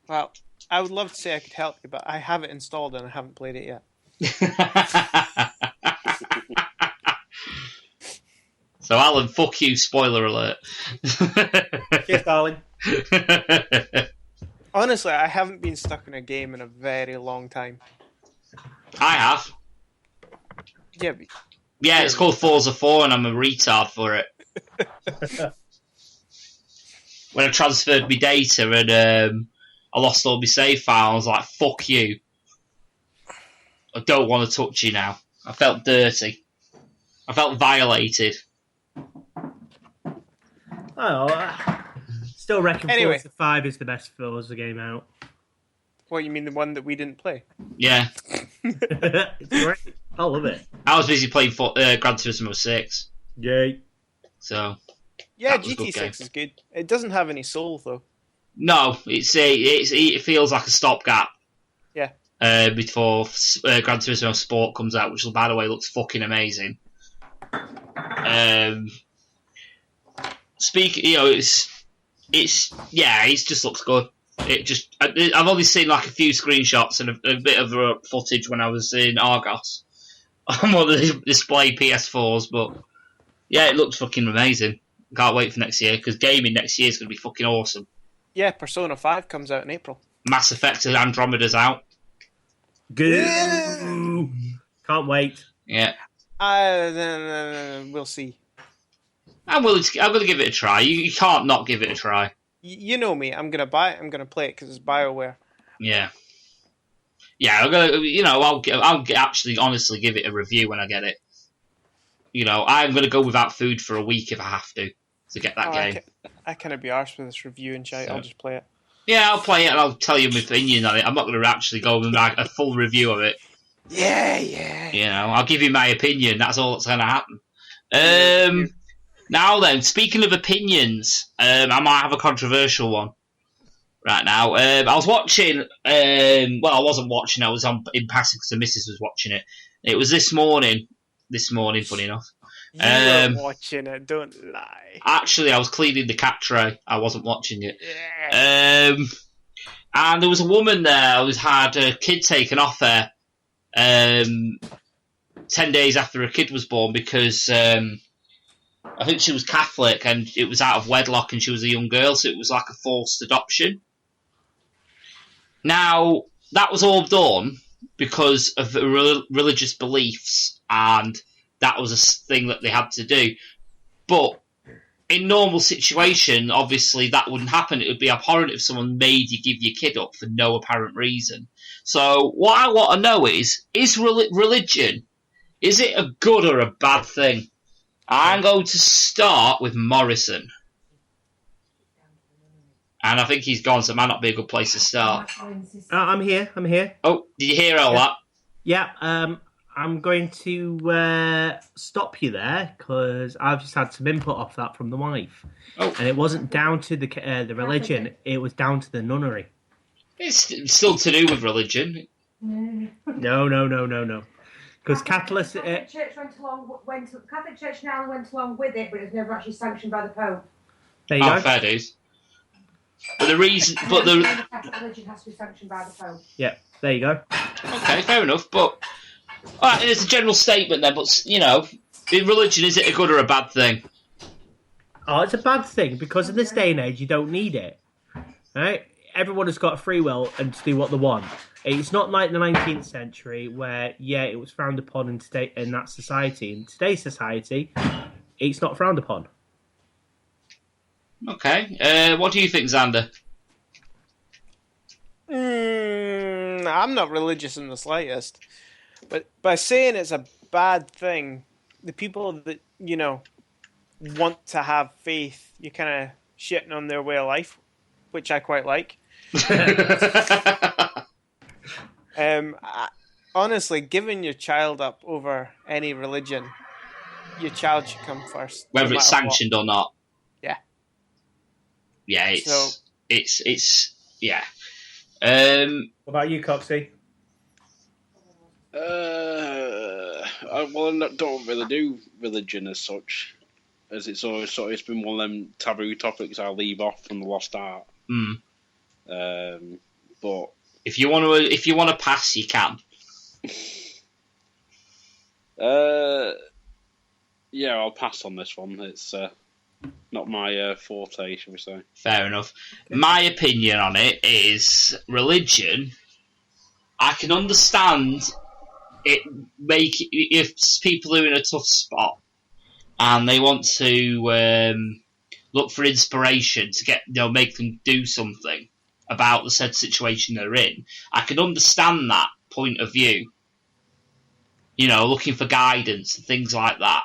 Well, I would love to say I could help you, but I have it installed and I haven't played it yet. So, Alan, fuck you, spoiler alert. Cheers, darling. Honestly, I haven't been stuck in a game in a very long time. I have. Yeah, it's called Forza 4 and I'm a retard for it. When I transferred my data and I lost all my save files, I was like, fuck you. I don't want to touch you now. I felt dirty. I felt violated. Still reckon anyway. Forza 5 is the best Forza game out. What, you mean the one that we didn't play? Yeah. It's great. I love it. I was busy playing Gran Turismo 6. Yay. So. Yeah, GT6 is good. It doesn't have any soul, though. No, it feels like a stopgap. Yeah. Before Gran Turismo Sport comes out, which, by the way, looks fucking amazing. It just looks good. I've only seen like a few screenshots and a bit of footage when I was in Argos on one of the display PS4s, but yeah, it looks fucking amazing. Can't wait for next year because gaming next year is going to be fucking awesome. Yeah, Persona 5 comes out in April. Mass Effect Andromeda's out. Good. Can't wait. Yeah. We'll see. I'm going to give it a try. You can't not give it a try. You know me. I'm going to buy it. I'm going to play it because it's BioWare. Yeah. Yeah, I'll actually honestly give it a review when I get it. I'm going to go without food for a week if I have to get that game. I can't be arsed with this review and shit. I'll just play it. Yeah, I'll play it and I'll tell you my opinion on it. I'm not going to actually go and make a full review of it. Yeah. I'll give you my opinion. That's all that's going to happen. Now then, speaking of opinions, I might have a controversial one right now. I was watching, I wasn't watching, I was in passing because the missus was watching it. It was this morning, funny enough. You were watching it, don't lie. Actually, I was cleaning the cat tray. I wasn't watching it. Yeah. And there was a woman there who's had a kid taken off her 10 days after her kid was born because I think she was Catholic and it was out of wedlock and she was a young girl, so it was like a forced adoption. Now, that was all done because of the religious beliefs, and that was a thing that they had to do. But in normal situation, obviously that wouldn't happen. It would be abhorrent if someone made you give your kid up for no apparent reason. So what I want to know is religion, is it a good or a bad thing? I'm going to start with Morrison. And I think he's gone, so it might not be a good place to start. I'm here. Oh, did you hear all that? Yeah, I'm going to stop you there because I've just had some input off that from the wife. Oh. And it wasn't down to the religion, it was down to the nunnery. It's still to do with religion. No. Because Catholics... Catholic Church Catholic Church now went along with it, but it was never actually sanctioned by the Pope. There you go. Fair dues. But the reason... But the Catholic religion has to be sanctioned by the Pope. Yeah, there you go. Okay, fair enough, but... Alright, it's a general statement then, but, you know, in religion, is it a good or a bad thing? Oh, it's a bad thing, because in this day and age, you don't need it. Right? Everyone has got a free will and to do what they want. It's not like the 19th century where, yeah, it was frowned upon in that society. In today's society, it's not frowned upon. Okay. What do you think, Xander? I'm not religious in the slightest. But by saying it's a bad thing, the people that, you know, want to have faith, you're kind of shitting on their way of life, which I quite like. Honestly, giving your child up over any religion, your child should come first. Whether it's sanctioned or not. Yeah. Yeah, it's yeah. What about you, Coxy? I don't really do religion as such, as it's always it's been one of them taboo topics I leave off from the Lost Art. But if you want to pass, you can. Yeah, I'll pass on this one. It's not my forte, shall we say? Fair enough. My opinion on it is religion. I can understand it if people are in a tough spot and they want to look for inspiration to make them do something about the said situation they're in. I can understand that point of view. You know, looking for guidance and things like that.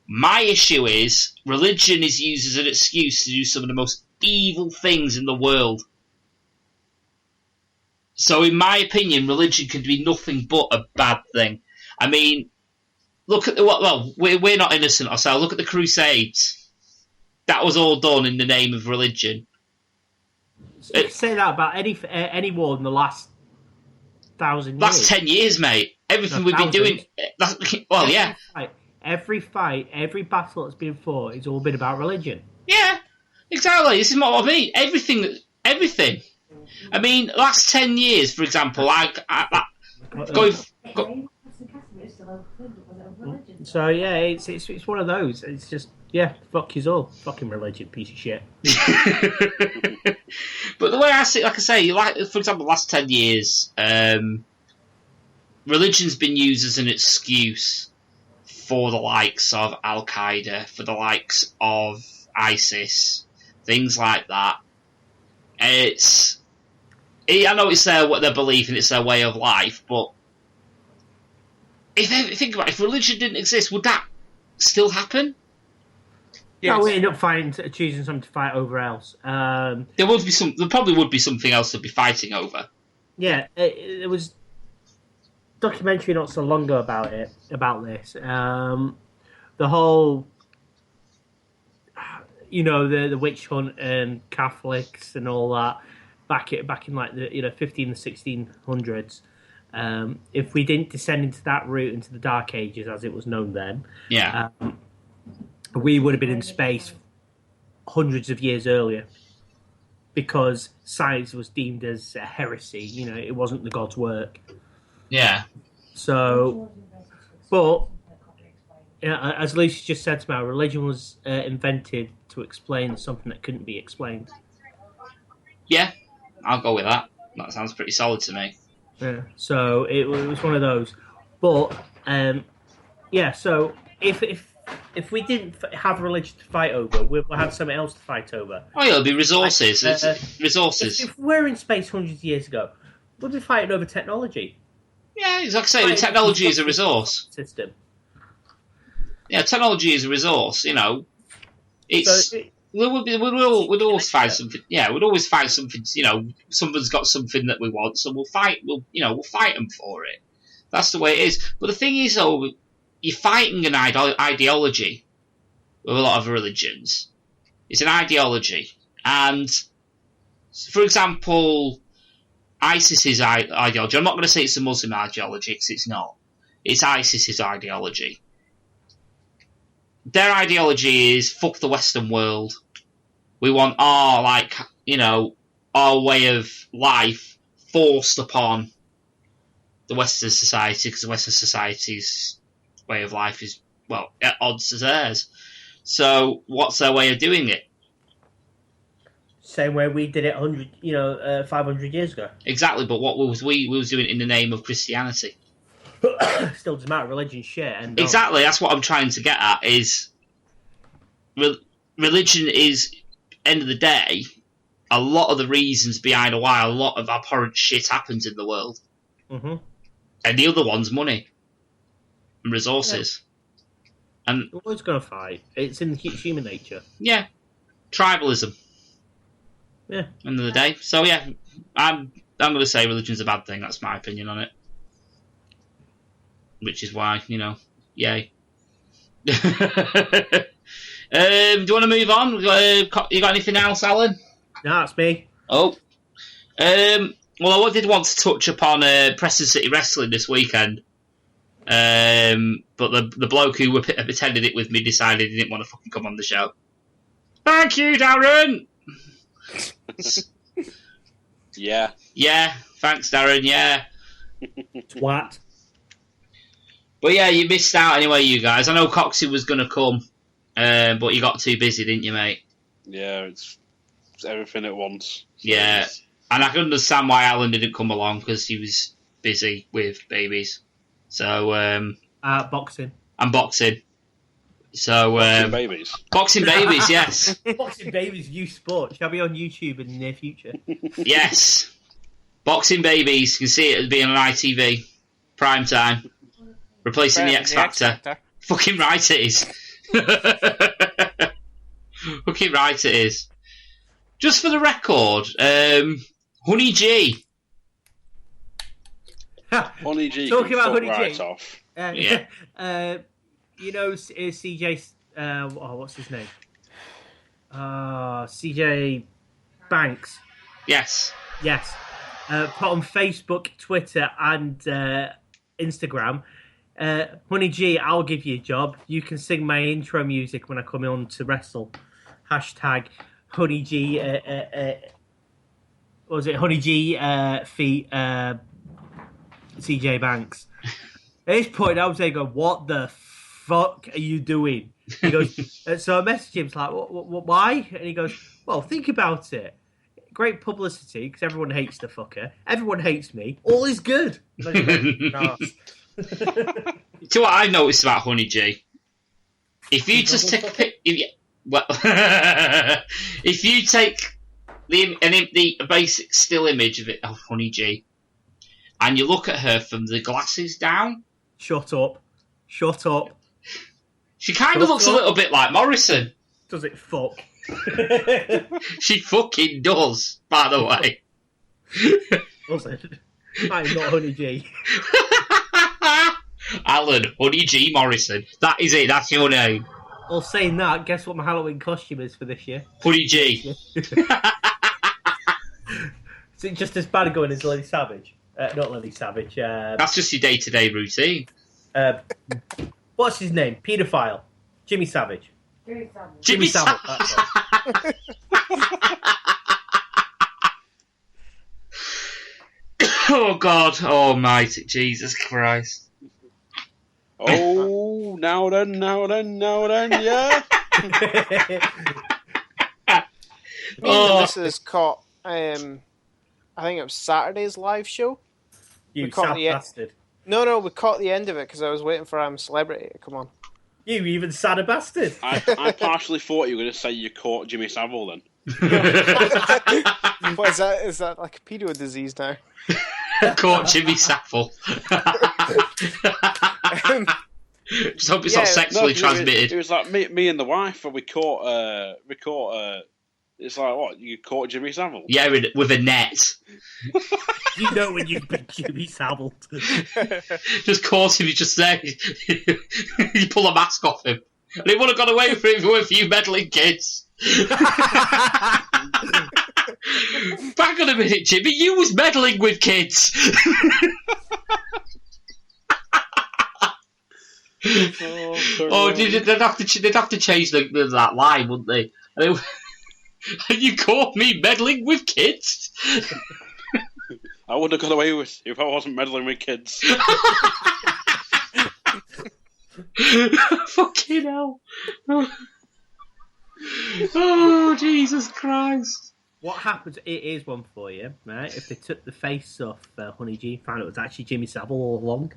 My issue is religion is used as an excuse to do some of the most evil things in the world. So, in my opinion, religion can be nothing but a bad thing. I mean, look at we're not innocent ourselves. Look at the Crusades. That was all done in the name of religion. You say that about any war in the last 1,000 years. Last 10 years, mate. Everything we've been doing. Every fight, every battle that's been fought, it's all been about religion. Yeah, exactly. This is what I mean. Everything. I mean, last 10 years, for example, So yeah, it's one of those. It's just fuck you all, fucking religion, piece of shit. But the way I see, like I say, for example, last 10 years, religion's been used as an excuse for the likes of Al Qaeda, for the likes of ISIS, things like that. I know it's their belief and it's their way of life, but think about it, if religion didn't exist, would that still happen? Yes. No, we end up choosing something to fight over else. There probably would be something else to be fighting over. Yeah, it was documentary not so long ago about this. The whole, the witch hunt and Catholics and all that back in like the 15 and 1600s. If we didn't descend into that route, into the Dark Ages, as it was known then, we would have been in space hundreds of years earlier, because science was deemed as a heresy. It wasn't the God's work. Yeah. So, but as Lucy just said to me, religion was invented to explain something that couldn't be explained. Yeah, I'll go with that. That sounds pretty solid to me. Yeah. So it was one of those. But so if we didn't have religion to fight over, we'll have something else to fight over. Oh, yeah, it'll be resources. Resources. If we're in space hundreds of years ago, we'll be fighting over technology. Yeah, exactly. Like technology is a resource. System. Yeah, technology is a resource. It's we'd always find something. Yeah, we'd always find something. Someone's got something that we want, so we'll fight. We'll fight them for it. That's the way it is. But the thing is, though, you're fighting an ideology with a lot of religions. It's an ideology, and for example, ISIS's ideology. I'm not going to say it's a Muslim ideology, because it's not. It's ISIS's ideology. Their ideology is fuck the Western world. We want our way of life forced upon the Western society, because the Western society's way of life is, at odds to theirs. So what's their way of doing it? Same way we did it 500 years ago. Exactly, but what was we was doing it in the name of Christianity. Still doesn't matter. Religion's shit. Exactly, that's what I'm trying to get at. Is religion is, end of the day, a lot of the reasons behind why a lot of abhorrent shit happens in the world. Mm-hmm. And the other one's money and resources. Yeah. And we're always going to fight. It's in human nature. Yeah, tribalism. Yeah. End of the day. So yeah, I'm going to say religion's a bad thing. That's my opinion on it. Which is why, yay. Do you want to move on? You got anything else, Alan? No, that's me. Oh. Well, I did want to touch upon Preston City Wrestling this weekend. But the bloke who attended it with me decided he didn't want to fucking come on the show. Thank you, Darren! Yeah. Yeah, thanks, Darren, yeah. Twat. But yeah, you missed out anyway, you guys. I know Coxy was going to come, but you got too busy, didn't you, mate? Yeah, it's everything at once. Yeah, and I can understand why Alan didn't come along, because he was busy with babies. So, boxing. And boxing. So, boxing babies. Boxing babies, yes. Boxing babies, youth sport. Shall be on YouTube in the near future. Yes. Boxing babies. You can see it being on ITV. Prime time. Replacing the X Factor. Fucking right it is. Fucking right it is. Just for the record, Honey G. Honey G. Talking about Honey right G. Off. Yeah. CJ. What's his name? CJ Banks. Yes. Yes. Put on Facebook, Twitter, and Instagram. Honey G, I'll give you a job. You can sing my intro music when I come on to wrestle. Hashtag Honey G. What was it? Honey G feet CJ Banks. At this point, I was there going, "What the fuck are you doing?" He goes. So I messaged him, like, "Why?" And he goes, "Well, think about it. Great publicity because everyone hates the fucker. Everyone hates me. All is good." To what I noticed about Honey G, if you just take a pic, if you take the basic still image of Honey G, and you look at her from the glasses down, shut up. She kind of looks a little bit like Morrison. Does it fuck? She fucking does, by the way. Does it? I'm not Honey G. Alan, Honey G Morrison. That is it, that's your name. Well, saying that, guess what my Halloween costume is for this year? Honey G. Is it just as bad as going as Lady Savage? Not Lenny Savage. That's just your day-to-day routine. What's his name? Paedophile. Jimmy Savage. Jimmy Savage. That's right. Oh, God almighty. Jesus Christ. Oh, now then, yeah. This is caught, I think it was Saturday's live show. You sad bastard. No, we caught the end of it because I was waiting for I'm a Celebrity to come on. You even sadder bastard. I partially thought you were going to say you caught Jimmy Savile then. What is that? Is that like a pedo disease now? Caught Jimmy Savile. Just hope it's not sexually transmitted. It was like me and the wife, we caught. It's like, what, you caught Jimmy Savile? Yeah, with a net. You know when you've been Jimmy Savile. Just caught him, you just there. You pull a mask off him. And he would have got away with it with a few meddling kids. Back on a minute, Jimmy, you was meddling with kids. They'd have to change that line, wouldn't they? And you caught me meddling with kids? I would have got away with if I wasn't meddling with kids. Fucking hell. Oh, Jesus Christ. What happens, it is one for you, right? If they took the face off Honey G, found it was actually Jimmy Savile all along.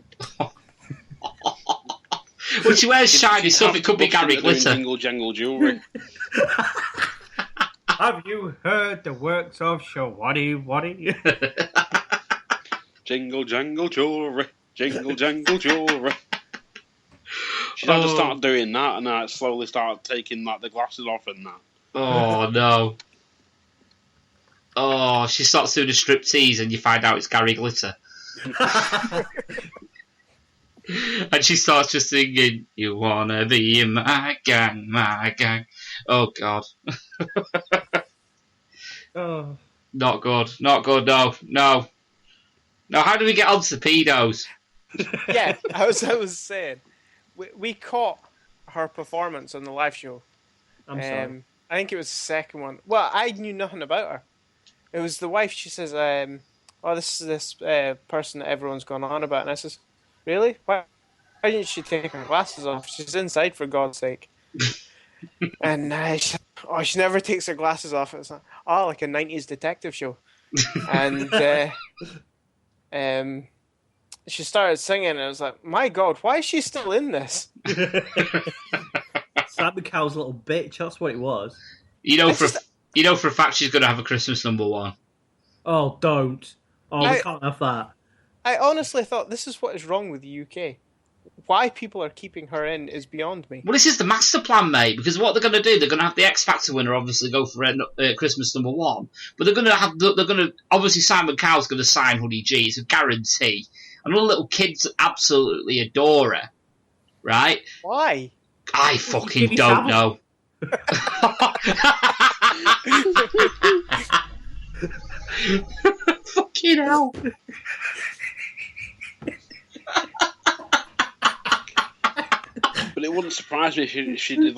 Well, she wears shiny stuff, it could be Gary Glitter. Jingle jangle jewellery. Have you heard the works of Shawadi Waddy? Jingle jangle jewellery. Jingle jangle jewellery. She'd have to start doing that and slowly start taking the glasses off and that. Oh, no. Oh, she starts doing a striptease and you find out it's Gary Glitter. And she starts just singing, "You wanna be in my gang, my gang." Oh, God. Oh. Not good, no. No, how do we get onto pedos? Yeah, I was saying, we caught her performance on the live show. I'm sorry. I think it was the second one. Well, I knew nothing about her. It was the wife. She says, this is this person that everyone's gone on about. And I says, really? Why didn't she take her glasses off? She's inside, for God's sake. And she never takes her glasses off. It's like a 90s detective show. And she started singing, and I was like, my God, why is she still in this? Sam Mcnicoll's little bitch, that's what it was. You know for a fact she's going to have a Christmas #1. Oh, don't. Oh, we can't have that. I honestly thought this is what is wrong with the UK. Why people are keeping her in is beyond me. Well, this is the master plan, mate, because what they're going to do, they're going to have the X Factor winner obviously go for Christmas #1, but they're going to obviously Simon Cowell's going to sign Honey G, it's a guarantee, and all the little kids absolutely adore her, right? Why? I fucking don't know. Fucking hell. But it wouldn't surprise me if she did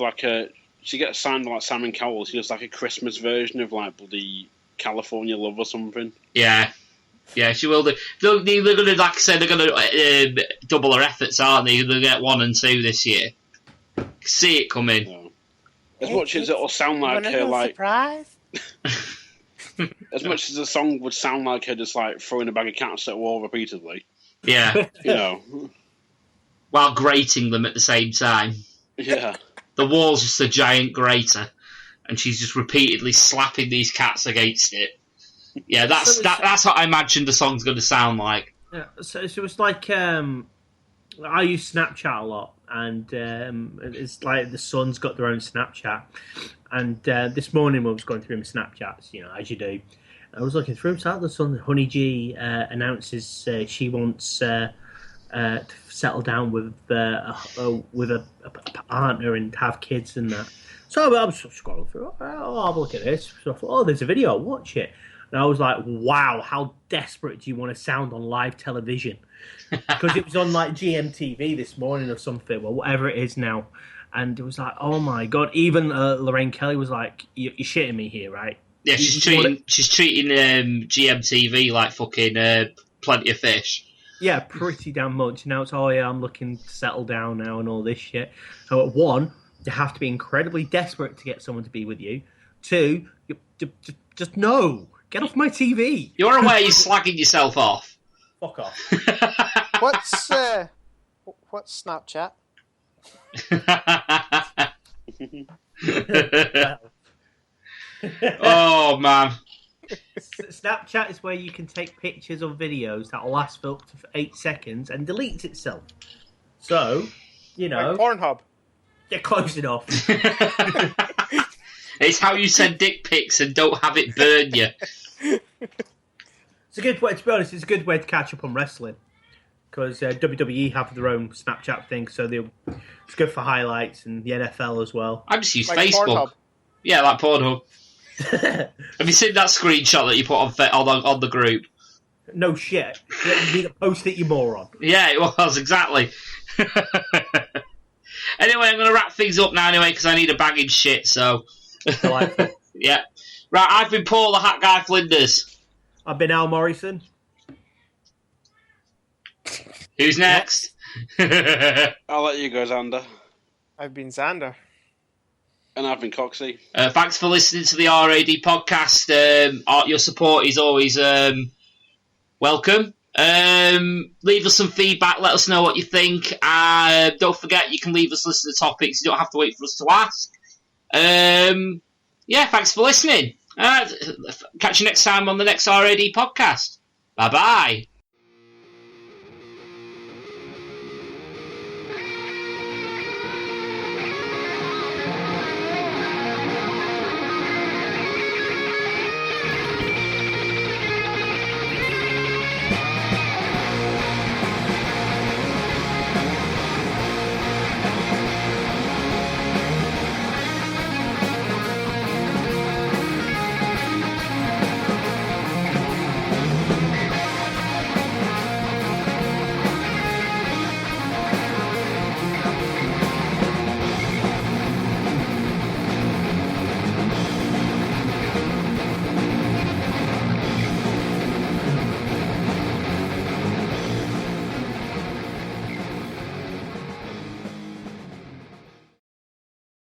she gets signed like Simon Cowell. She does like a Christmas version of like bloody California Love or something. Yeah, she will do. They're going to, like I said, they're going to double her efforts, aren't they? They'll get 1 and 2 this year. See it coming. No. As much as it'll sound like her, like surprise. As much as the song would sound like her just like throwing a bag of cats at a wall repeatedly. Yeah. You know. While grating them at the same time. Yeah. The wall's just a giant grater, and she's just repeatedly slapping these cats against it. Yeah, that's what I imagine the song's going to sound like. Yeah, so it's like I use Snapchat a lot, and it's like the Sun's got their own Snapchat. And this morning when I was going through my Snapchats, as you do, I was looking through them. The Sun, Honey G announces she wants to settle down with a partner and have kids and that. So I'm scrolling through. I'll have a look at this. So I thought, there's a video. I'll watch it. And I was like, wow, how desperate do you want to sound on live television? Because it was on like GMTV this morning or something, or whatever it is now. And it was like, oh my God. Even Lorraine Kelly was like, you're shitting me here, right? Yeah, she's treating GMTV like fucking Plenty of Fish. Yeah, pretty damn much. Now it's, oh yeah, I'm looking to settle down now and all this shit. So at one, you have to be incredibly desperate to get someone to be with you. Two, just no. Get off my TV. You're aware you're slagging yourself off. Fuck off. What's Snapchat? Oh, man. Snapchat is where you can take pictures or videos that will last for up to 8 seconds and deletes itself. So, you know... Like Pornhub. Get close enough. It's how you send dick pics and don't have it burn you. It's a good way, to be honest, it's a good way to catch up on wrestling. Because WWE have their own Snapchat thing, so it's good for highlights, and the NFL as well. I just use like Facebook. Pornhub. Yeah, like Pornhub. Have you seen that screenshot that you put on the group? No shit. You need to post it, you moron. Yeah, it was, exactly. Anyway, I'm going to wrap things up now anyway, because I need a bag of shit, so... Yeah. Right, I've been Paul the Hat Guy Flinders. I've been Al Morrison. Who's next? I'll let you go, Xander. I've been Xander. And I've been Coxy. Thanks for listening to the RAD podcast. Your support is always welcome. Leave us some feedback. Let us know what you think. Don't forget, you can leave us listener topics. You don't have to wait for us to ask. Yeah, thanks for listening. Catch you next time on the next RAD podcast. Bye-bye.